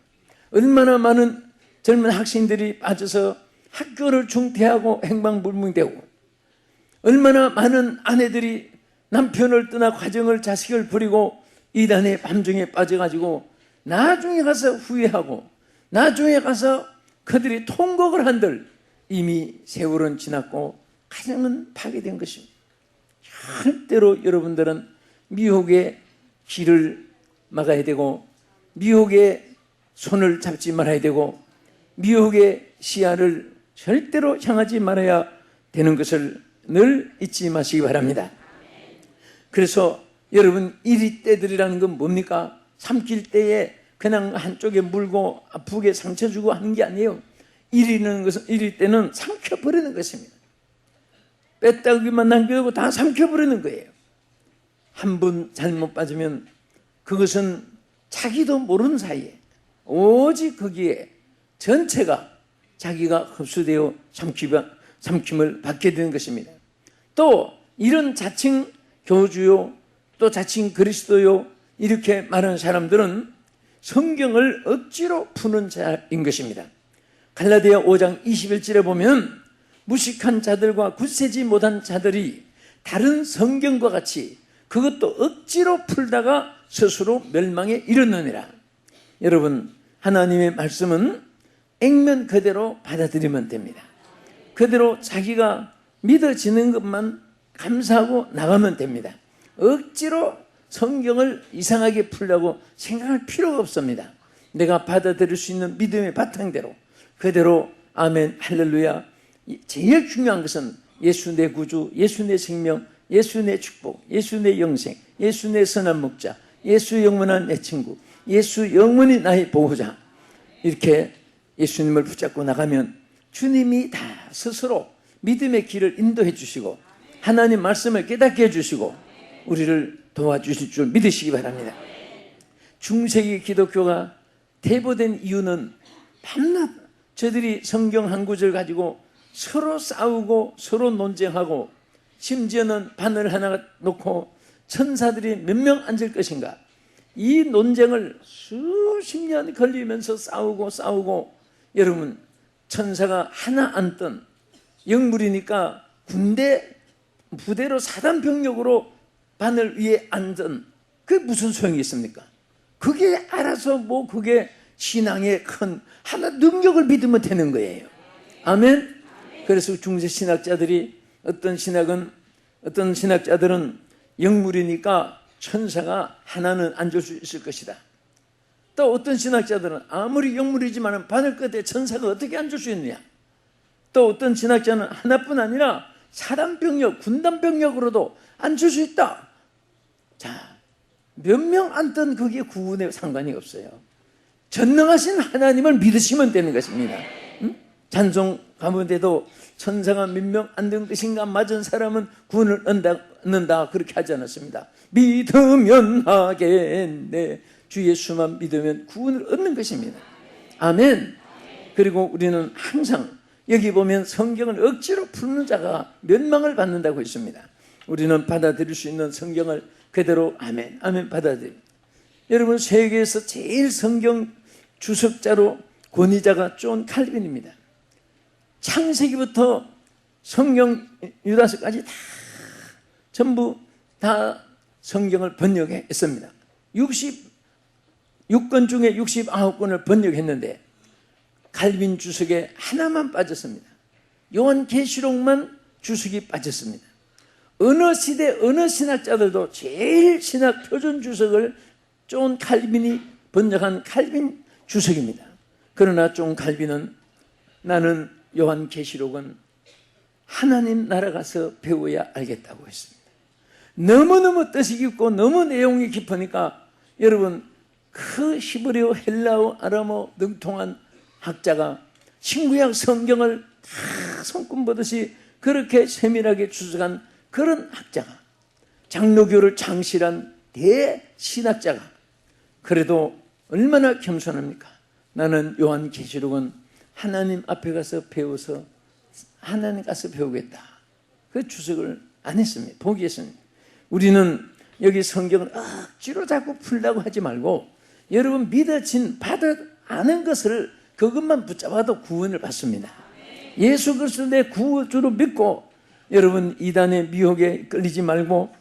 얼마나 많은 젊은 학생들이 빠져서 학교를 중퇴하고 행방불명되고 얼마나 많은 아내들이 남편을 떠나 가정을 자식을 버리고 이단의 밤중에 빠져가지고 나중에 가서 후회하고 나중에 가서 그들이 통곡을 한들 이미 세월은 지났고 가정은 파괴된 것입니다. 절대로 여러분들은 미혹의 길을 막아야 되고 미혹의 손을 잡지 말아야 되고 미혹의 시야를 절대로 향하지 말아야 되는 것을 늘 잊지 마시기 바랍니다. 그래서 여러분 이리떼들이라는 건 뭡니까? 삼킬 때에 그냥 한쪽에 물고 아프게 상처 주고 하는 게 아니에요. 이리떼는 삼켜버리는 것입니다. 빼따기만 남겨두고 다 삼켜버리는 거예요. 한 번 잘못 빠지면 그것은 자기도 모르는 사이에 오직 거기에 전체가 자기가 흡수되어 삼킴을 받게 되는 것입니다. 또 이런 자칭 교주요 또 자칭 그리스도요 이렇게 말하는 사람들은 성경을 억지로 푸는 자인 것입니다. 갈라디아 5장 21절에 보면 무식한 자들과 굳세지 못한 자들이 다른 성경과 같이 그것도 억지로 풀다가 스스로 멸망에 이르느니라. 여러분 하나님의 말씀은 액면 그대로 받아들이면 됩니다. 그대로 자기가 믿어지는 것만 감사하고 나가면 됩니다. 억지로 성경을 이상하게 풀려고 생각할 필요가 없습니다. 내가 받아들일 수 있는 믿음의 바탕대로 그대로 아멘 할렐루야. 제일 중요한 것은 예수 내 구주, 예수 내 생명, 예수 내 축복, 예수 내 영생, 예수 내 선한 목자, 예수 영원한 내 친구, 예수 영원히 나의 보호자. 이렇게 예수님을 붙잡고 나가면 주님이 다 스스로 믿음의 길을 인도해 주시고 하나님 말씀을 깨닫게 해주시고 우리를 도와주실 줄 믿으시기 바랍니다. 중세기 기독교가 퇴보된 이유는 밤낮 저들이 성경 한 구절 가지고 서로 싸우고 서로 논쟁하고 심지어는 바늘 하나 놓고 천사들이 몇 명 앉을 것인가, 이 논쟁을 수십 년 걸리면서 싸우고 여러분, 천사가 하나 앉던, 영물이니까 부대로 사단병력으로 바늘 위에 앉은, 그게 무슨 소용이 있습니까? 그게 알아서 그게 신앙의 큰 하나 능력을 믿으면 되는 거예요. 아멘. 그래서 중세 신학자들이 어떤 신학자들은 영물이니까 천사가 하나는 앉을 수 있을 것이다. 또 어떤 신학자들은 아무리 영물이지만 바늘 끝에 천사가 어떻게 앉을 수 있느냐. 또 어떤 신학자는 하나뿐 아니라 사단병력, 군단병력으로도 앉을 수 있다. 자, 몇 명 앉든 그게 구원에 상관이 없어요. 전능하신 하나님을 믿으시면 되는 것입니다. 찬송 가운데도 천사가 몇 명 앉은 것인가, 맞은 사람은 구원을 얻는다 그렇게 하지 않았습니다. 믿으면 하겠네. 주 예수만 믿으면 구원을 얻는 것입니다. 아멘. 그리고 우리는 항상 여기 보면 성경을 억지로 푸는 자가 멸망을 받는다고 했습니다. 우리는 받아들일 수 있는 성경을 그대로 아멘 받아들입니다. 여러분, 세계에서 제일 성경 주석자로 권위자가 존 칼빈입니다. 창세기부터 성경 유다서까지 전부 다 성경을 번역했습니다. 66권 중에 69권을 번역했는데 칼빈 주석에 하나만 빠졌습니다. 요한계시록만 주석이 빠졌습니다. 어느 시대 어느 신학자들도 제일 신학 표준 주석을 존 칼빈이 번역한 칼빈 주석입니다. 그러나 존 칼빈은 나는 요한계시록은 하나님 나라 가서 배워야 알겠다고 했습니다. 너무너무 뜻이 깊고 너무 내용이 깊으니까 여러분, 그 히브리어, 헬라어, 아람어 능통한 학자가 신구약 성경을 다 손금 보듯이 그렇게 세밀하게 주석한 그런 학자가, 장로교를 창실한 대신학자가 그래도 얼마나 겸손합니까? 나는 요한계시록은 하나님 앞에 가서 배워서 하나님 가서 배우겠다. 그 주석을 안 했습니다. 포기했습니다. 우리는 여기 성경을 억지로 자꾸 풀려고 하지 말고 여러분 아는 것을 그것만 붙잡아도 구원을 받습니다. 예수 그리스도 내 구주로 믿고 여러분 이단의 미혹에 끌리지 말고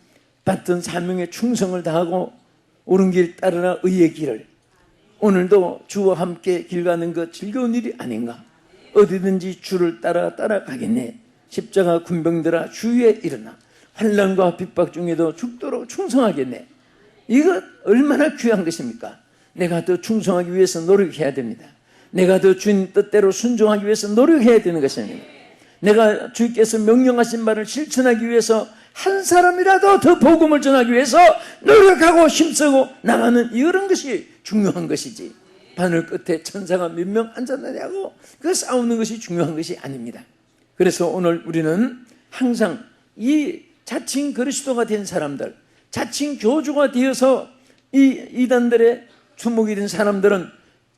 받던 사명에 충성을 다하고 옳은 길 따르라 의의 길을. 오늘도 주와 함께 길 가는 것 즐거운 일이 아닌가. 어디든지 주를 따라가겠네. 십자가 군병들아 주위에 일어나 환난과 핍박 중에도 죽도록 충성하겠네. 이거 얼마나 귀한 것입니까? 내가 더 충성하기 위해서 노력해야 됩니다. 내가 더 주님 뜻대로 순종하기 위해서 노력해야 되는 것입니다. 내가 주께서 명령하신 말을 실천하기 위해서 한 사람이라도 더 복음을 전하기 위해서 노력하고 힘쓰고 나가는 이런 것이 중요한 것이지, 바늘 끝에 천사가 몇 명 앉았느냐고 그 싸우는 것이 중요한 것이 아닙니다. 그래서 오늘 우리는 항상 이 자칭 그리스도가 된 사람들, 자칭 교주가 되어서 이 이단들의 주목이 된 사람들은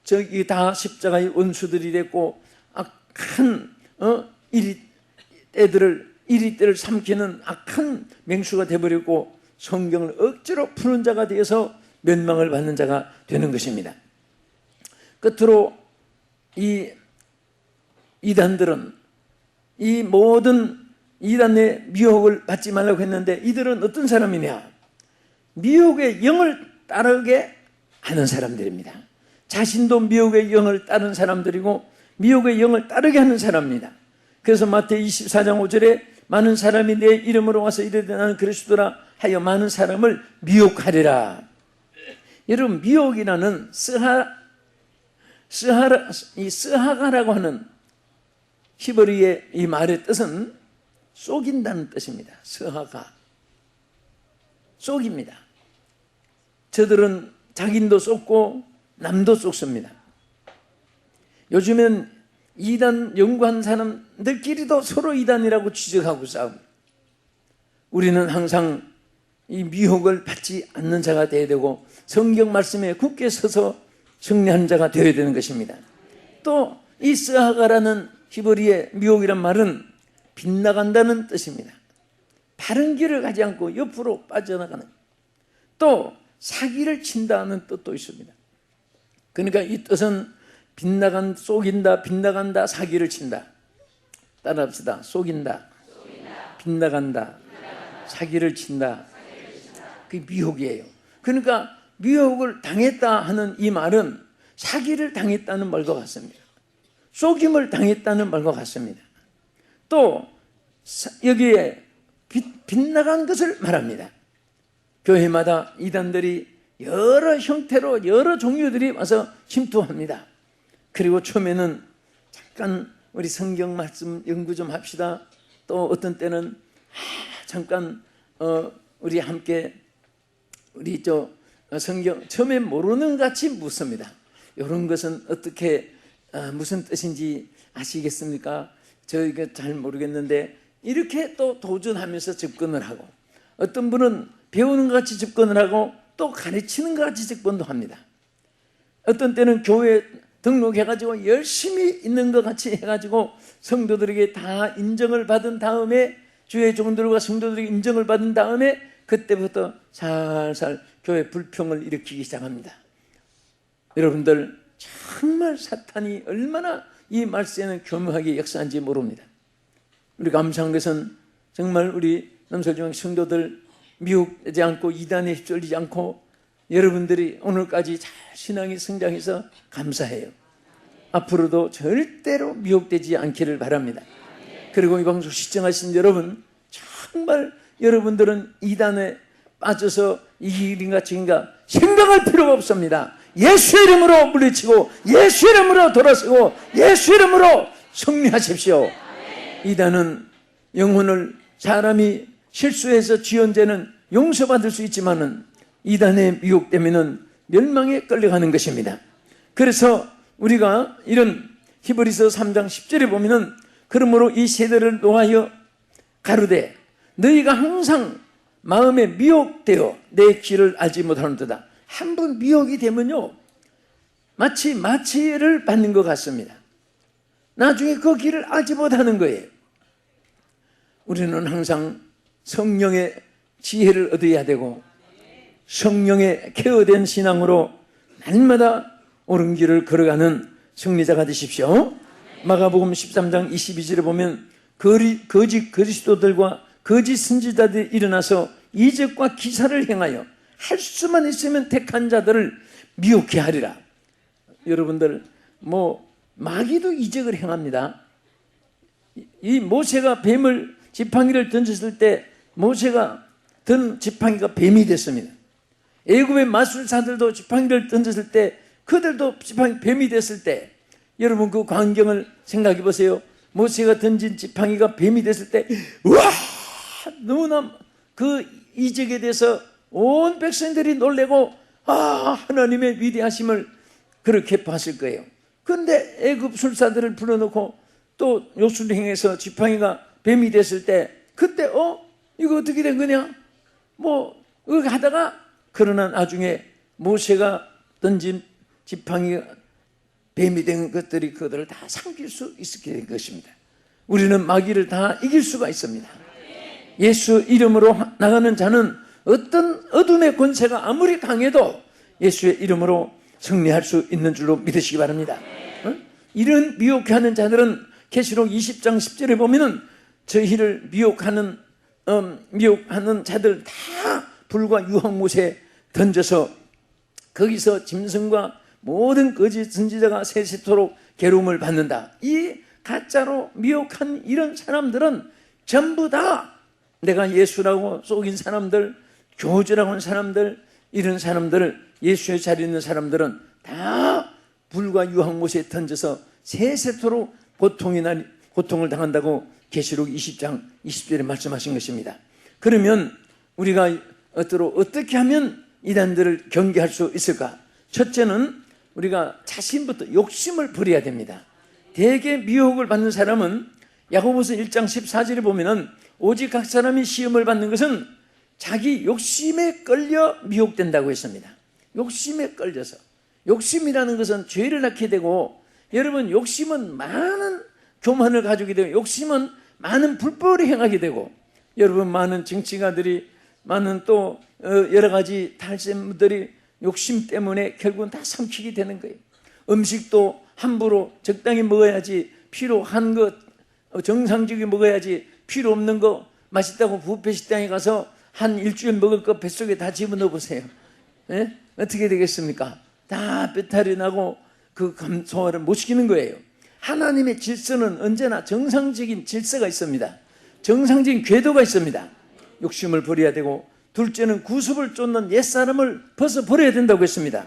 저기 다 십자가의 원수들이 됐고 악한 이리때를 삼키는 악한 맹수가 되어버렸고 성경을 억지로 푸는 자가 되어서 멸망을 받는 자가 되는 것입니다. 끝으로 이 이단들은 이 모든 이단의 미혹을 받지 말라고 했는데 이들은 어떤 사람이냐? 미혹의 영을 따르게 하는 사람들입니다. 자신도 미혹의 영을 따른 사람들이고 미혹의 영을 따르게 하는 사람입니다. 그래서 마태복음 24장 5절에 많은 사람이 내 이름으로 와서 이르되 나는 그리스도라 하여 많은 사람을 미혹하리라. 여러분, 미혹이라는 스하가라고 하는 히브리의 이 말의 뜻은 속인다는 뜻입니다. 스하가, 속입니다. 저들은 자기도 속고 남도 속습니다. 요즘엔 이단 연구한 사람들끼리도 서로 이단이라고 지적하고 싸웁니다. 우리는 항상 이 미혹을 받지 않는 자가 되어야 되고 성경 말씀에 굳게 서서 승리하는 자가 되어야 되는 것입니다. 또 이 스하가라는 히브리의 미혹이란 말은 빗나간다는 뜻입니다. 바른 길을 가지 않고 옆으로 빠져나가는, 또 사기를 친다는 뜻도 있습니다. 그러니까 이 뜻은 속인다, 빗나간다, 사기를 친다. 따라합시다. 속인다, 빗나간다, 사기를 친다. 그게 미혹이에요. 그러니까 미혹을 당했다 하는 이 말은 사기를 당했다는 말과 같습니다. 속임을 당했다는 말과 같습니다. 또 여기에 빗나간 것을 말합니다. 교회마다 이단들이 여러 형태로 여러 종류들이 와서 침투합니다. 그리고 처음에는 잠깐 우리 성경 말씀 연구 좀 합시다. 또 어떤 때는 잠깐 우리 함께 우리 성경 처음에 모르는 같이 묻습니다. 이런 것은 어떻게 무슨 뜻인지 아시겠습니까? 저희가 잘 모르겠는데, 이렇게 또 도전하면서 접근을 하고, 어떤 분은 배우는 것 같이 접근을 하고 또 가르치는 것 같이 접근도 합니다. 어떤 때는 교회 등록해가지고 열심히 있는 것 같이 해가지고 성도들에게 다 인정을 받은 다음에, 주의 종들과 성도들에게 인정을 받은 다음에 그때부터 살살 교회 불평을 일으키기 시작합니다. 여러분들, 정말 사탄이 얼마나 이 말세에는 교묘하게 역사한지 모릅니다. 우리 감사한 것은 정말 우리 남설중앙 성도들 미혹되지 않고 이단에 휩쓸리지 않고 여러분들이 오늘까지 잘 신앙이 성장해서 감사해요. 앞으로도 절대로 미혹되지 않기를 바랍니다. 그리고 이 방송 시청하신 여러분, 정말 여러분들은 이단에 빠져서 이 길인가 저긴가 생각할 필요가 없습니다. 예수 이름으로 물리치고 예수 이름으로 돌아서고 예수 이름으로 승리하십시오. 이단은 영혼을, 사람이 실수해서 지은 죄는 용서받을 수 있지만은 이단에 미혹되면은 멸망에 끌려가는 것입니다. 그래서 우리가 이런 히브리서 3장 10절에 보면은, 그러므로 이 세대를 노하여 가르되 너희가 항상 마음에 미혹되어 내 길을 알지 못하는도다. 한 번 미혹이 되면요, 마치 마취를 받는 것 같습니다. 나중에 그 길을 알지 못하는 거예요. 우리는 항상 성령의 지혜를 얻어야 되고 성령의 케어된 신앙으로 날마다 옳은 길을 걸어가는 승리자가 되십시오. 마가복음 13장 22절에 보면 거짓 그리스도들과 거짓 선지자들이 일어나서 이적과 기사를 행하여 할 수만 있으면 택한 자들을 미혹해 하리라. 여러분들, 마귀도 이적을 행합니다. 이 모세가 뱀을, 지팡이를 던졌을 때 모세가 든 지팡이가 뱀이 됐습니다. 애굽의 마술사들도 지팡이를 던졌을 때 그들도 뱀이 됐을 때, 여러분 그 광경을 생각해 보세요. 모세가 던진 지팡이가 뱀이 됐을 때, 우와! 너무나 그 이적에 대해서 온 백성들이 놀래고, 하나님의 위대하심을 그렇게 봤을 거예요. 그런데 애굽 술사들을 불러놓고 또 요술을 행해서 지팡이가 뱀이 됐을 때, 그때 이거 어떻게 된 거냐? 이렇게 하다가, 그러나 나중에 모세가 던진 지팡이가 뱀이 된 것들이 그들을 다 삼킬 수 있게 된 것입니다. 우리는 마귀를 다 이길 수가 있습니다. 예수 이름으로 나가는 자는 어떤 어둠의 권세가 아무리 강해도 예수의 이름으로 승리할 수 있는 줄로 믿으시기 바랍니다. 이런 미혹해 하는 자들은 계시록 20장 10절에 보면은 저희를 미혹하는 자들 다 불과 유황못에 던져서 거기서 짐승과 모든 거짓 선지자가 세세토록 괴로움을 받는다. 이 가짜로 미혹한 이런 사람들은 전부 다 내가 예수라고 속인 사람들, 교주라고 하는 사람들, 이런 사람들을, 예수의 자리에 있는 사람들은 다 불과 유황못에 던져서 세세토록 고통을 당한다고 계시록 20장 20절에 말씀하신 것입니다. 그러면 우리가 어떻게 하면 이단들을 경계할 수 있을까? 첫째는 우리가 자신부터 욕심을 버려야 됩니다. 대개 미혹을 받는 사람은 야고보서 1장 14절에 보면은 오직 각 사람이 시험을 받는 것은 자기 욕심에 끌려 미혹된다고 했습니다. 욕심에 끌려서. 욕심이라는 것은 죄를 낳게 되고, 여러분 욕심은 많은 교만을 가지게 되고, 욕심은 많은 불법을 행하게 되고, 여러분, 많은 정치가들이, 많은 또 여러 가지 탈세무들이 욕심 때문에 결국은 다 삼키게 되는 거예요. 음식도 함부로 적당히 먹어야지, 필요한 것 정상적이게 먹어야지, 필요 없는 거 맛있다고 뷔페 식당에 가서 한 일주일 먹을 거 뱃속에 다 집어넣어 보세요. 예? 어떻게 되겠습니까? 다 배탈이 나고 그 소화를 못 시키는 거예요. 하나님의 질서는 언제나 정상적인 질서가 있습니다. 정상적인 궤도가 있습니다. 욕심을 버려야 되고, 둘째는 구습을 쫓는 옛사람을 벗어버려야 된다고 했습니다.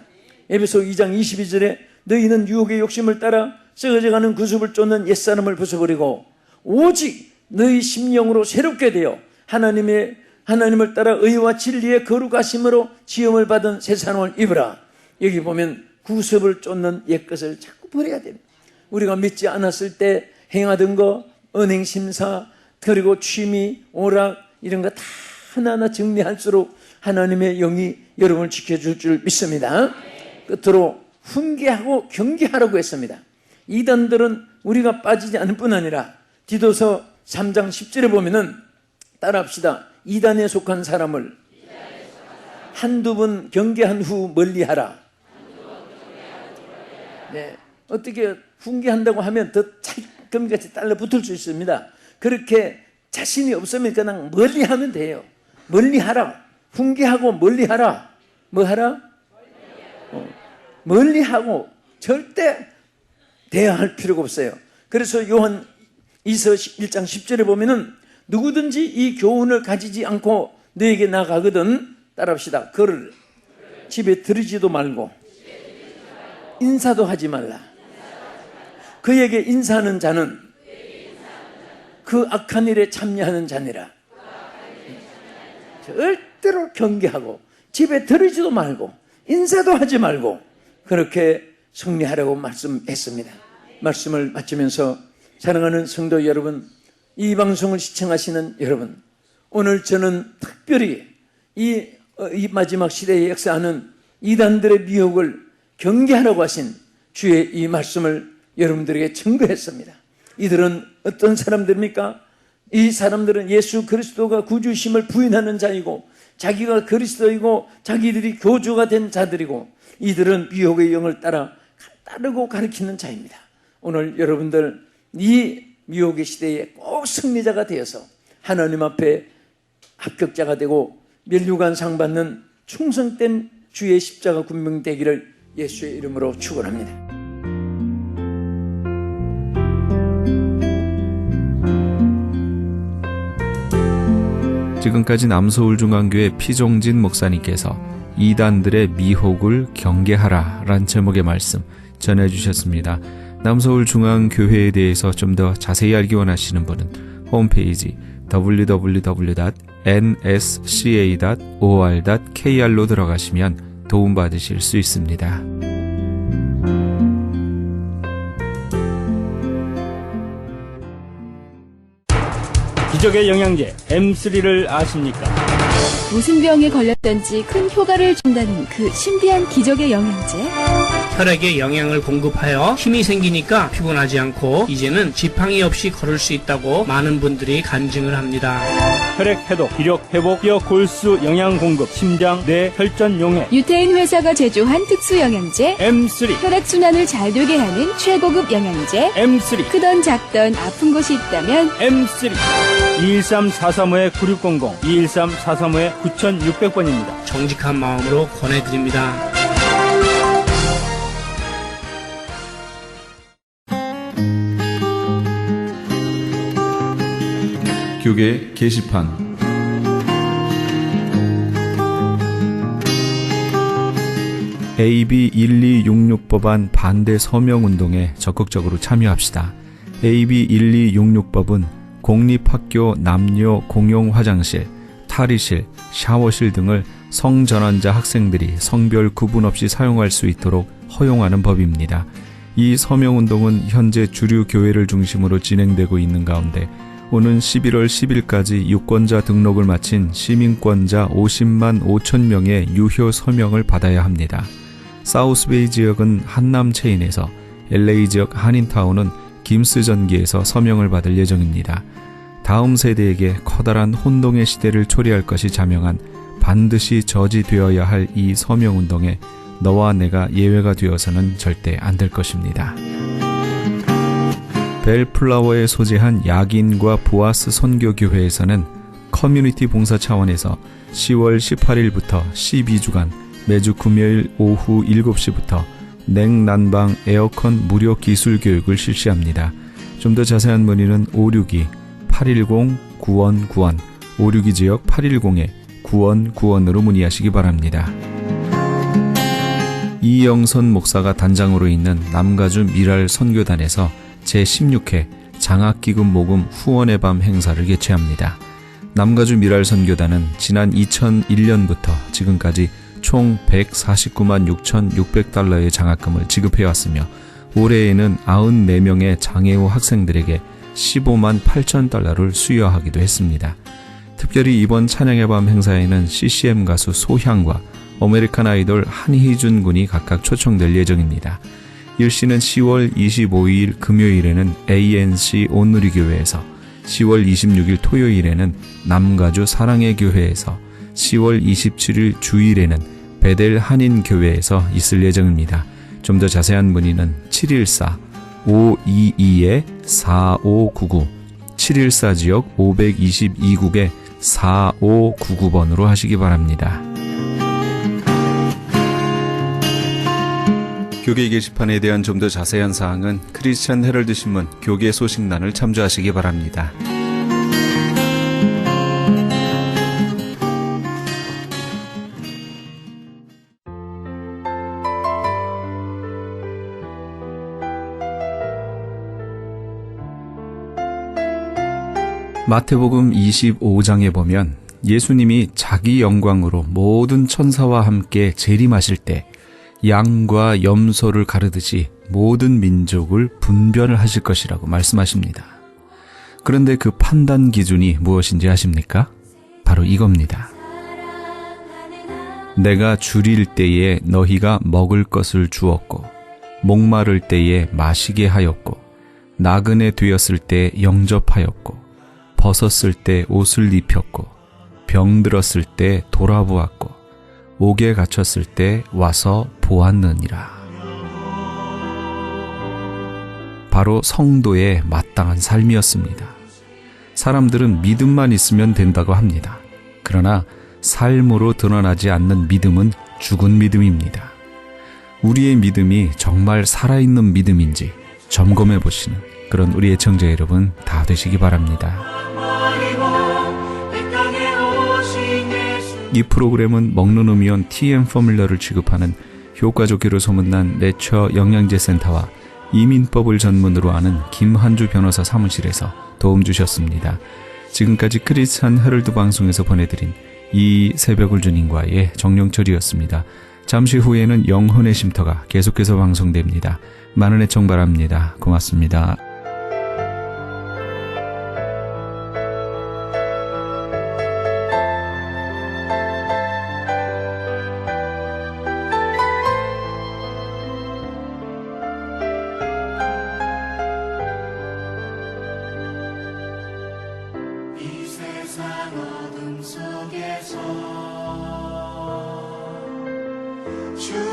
에베소 2장 22절에 너희는 유혹의 욕심을 따라 썩어져가는 구습을 쫓는 옛사람을 벗어버리고 오직 너희 심령으로 새롭게 되어 하나님을 따라 의와 진리의 거룩하심으로 지음을 받은 새 사람을 입으라. 여기 보면 구습을 쫓는 옛것을 자꾸 버려야 됩니다. 우리가 믿지 않았을 때 행하던 거, 은행심사, 그리고 취미, 오락 이런 거 다 하나하나 정리할수록 하나님의 영이 여러분을 지켜줄 줄 믿습니다. 끝으로 훈계하고 경계하라고 했습니다. 이단들은 우리가 빠지지 않을 뿐 아니라 디도서 3장 10절에 보면은 따라합시다. 이단에 속한 사람을 한두 번 경계한 후 멀리하라. 네, 어떻게 훈계한다고 하면 더 찰끔같이 달라붙을 수 있습니다. 그렇게 자신이 없으면 그냥 멀리하면 돼요. 멀리하라. 훈계하고 멀리하라. 뭐 하라? 멀리하고 절대 대화할 필요가 없어요. 그래서 요한 2서 1장 10절에 보면은 누구든지 이 교훈을 가지지 않고 너에게 나가거든, 따라합시다. 그를 집에 들이지도 말고 인사도 하지 말라. 그에게 인사하는 자는 그 악한 일에 참여하는 자니라. 절대로 경계하고 집에 들이지도 말고 인사도 하지 말고 그렇게 승리하라고 말씀했습니다. 말씀을 마치면서 사랑하는 성도 여러분, 이 방송을 시청하시는 여러분, 오늘 저는 특별히 이 마지막 시대에 역사하는 이단들의 미혹을 경계하라고 하신 주의 이 말씀을 여러분들에게 증거했습니다. 이들은 어떤 사람들입니까? 이 사람들은 예수 그리스도가 구주심을 부인하는 자이고 자기가 그리스도이고 자기들이 교주가 된 자들이고 이들은 미혹의 영을 따르고 가르치는 자입니다. 오늘 여러분들 이 미혹의 시대에 꼭 승리자가 되어서 하나님 앞에 합격자가 되고 면류관 상 받는 충성된 주의 십자가 군명 되기를 예수의 이름으로 축원합니다. 지금까지 남서울중앙교회 피종진 목사님께서 이단들의 미혹을 경계하라 란 제목의 말씀 전해주셨습니다. 남서울중앙교회에 대해서 좀 더 자세히 알기 원하시는 분은 홈페이지 www.nsca.or.kr로 들어가시면 도움받으실 수 있습니다. 기적의 영양제 M3를 아십니까? 무슨 병에 걸렸던지 큰 효과를 준다는 그 신비한 기적의 영양제. 혈액에 영양을 공급하여 힘이 생기니까 피곤하지 않고 이제는 지팡이 없이 걸을 수 있다고 많은 분들이 간증을 합니다. 혈액 해독, 기력 회복, 뼈 골수 영양 공급, 심장, 뇌, 혈전 용해. 유태인 회사가 제조한 특수 영양제. M3. 혈액 순환을 잘 되게 하는 최고급 영양제. M3. 크던 작던 아픈 곳이 있다면 M3. 213-435-9600, 213-435-9600번입니다. 정직한 마음으로 권해드립니다. 교계 게시판. AB 1266 법안 반대 서명운동에 적극적으로 참여합시다. AB 1266법은 공립학교 남녀 공용 화장실, 탈의실, 샤워실 등을 성전환자 학생들이 성별 구분 없이 사용할 수 있도록 허용하는 법입니다. 이 서명운동은 현재 주류 교회를 중심으로 진행되고 있는 가운데 오는 11월 10일까지 유권자 등록을 마친 시민권자 50만 5천 명의 유효 서명을 받아야 합니다. 사우스베이 지역은 한남 체인에서, LA 지역 한인타운은 김스 전기에서 서명을 받을 예정입니다. 다음 세대에게 커다란 혼동의 시대를 초래할 것이 자명한 반드시 저지되어야 할 이 서명운동에 너와 내가 예외가 되어서는 절대 안 될 것입니다. 벨플라워에 소재한 야긴과 보아스 선교교회에서는 커뮤니티 봉사 차원에서 10월 18일부터 12주간 매주 금요일 오후 7시부터 냉난방 에어컨 무료 기술 교육을 실시합니다. 좀 더 자세한 문의는 562-810-9191 562 지역 810-9191으로 문의하시기 바랍니다. 이영선 목사가 단장으로 있는 남가주 미랄 선교단에서 제16회 장학기금 모금 후원의 밤 행사를 개최합니다. 남가주 미랄 선교단은 지난 2001년부터 지금까지 총 149만 6,600달러의 장학금을 지급해왔으며 올해에는 94명의 장애우 학생들에게 15만 8천 달러를 수여하기도 했습니다. 특별히 이번 찬양의 밤 행사에는 CCM 가수 소향과 아메리칸 아이돌 한희준 군이 각각 초청될 예정입니다. 일시는 10월 25일 금요일에는 ANC 온누리교회에서, 10월 26일 토요일에는 남가주 사랑의 교회에서, 10월 27일 주일에는 베델 한인교회에서 있을 예정입니다. 좀 더 자세한 문의는 714-522-4599 714 지역 522국에 4599번으로 하시기 바랍니다. 교계 게시판에 대한 좀 더 자세한 사항은 크리스천 헤럴드 신문 교계 소식란을 참조하시기 바랍니다. 마태복음 25장에 보면 예수님이 자기 영광으로 모든 천사와 함께 재림하실 때 양과 염소를 가르듯이 모든 민족을 분별을 하실 것이라고 말씀하십니다. 그런데 그 판단 기준이 무엇인지 아십니까? 바로 이겁니다. 내가 줄일 때에 너희가 먹을 것을 주었고, 목마를 때에 마시게 하였고, 나그네 되었을 때 영접하였고, 벗었을 때 옷을 입혔고, 병들었을 때 돌아보았고, 옥에 갇혔을 때 와서 보았느니라. 바로 성도의 마땅한 삶이었습니다. 사람들은 믿음만 있으면 된다고 합니다. 그러나 삶으로 드러나지 않는 믿음은 죽은 믿음입니다. 우리의 믿음이 정말 살아있는 믿음인지 점검해 보시는 그런 우리 애청자 여러분 다 되시기 바랍니다. 이 프로그램은 먹는 음이온 TM 포뮬러를 취급하는 효과 좋기로 소문난 내처 영양제 센터와 이민법을 전문으로 아는 김한주 변호사 사무실에서 도움 주셨습니다. 지금까지 크리스천 헤럴드 방송에서 보내드린 이 새벽을 주님과의 정령철이었습니다. 잠시 후에는 영혼의 쉼터가 계속해서 방송됩니다. 많은 애청 바랍니다. 고맙습니다. 주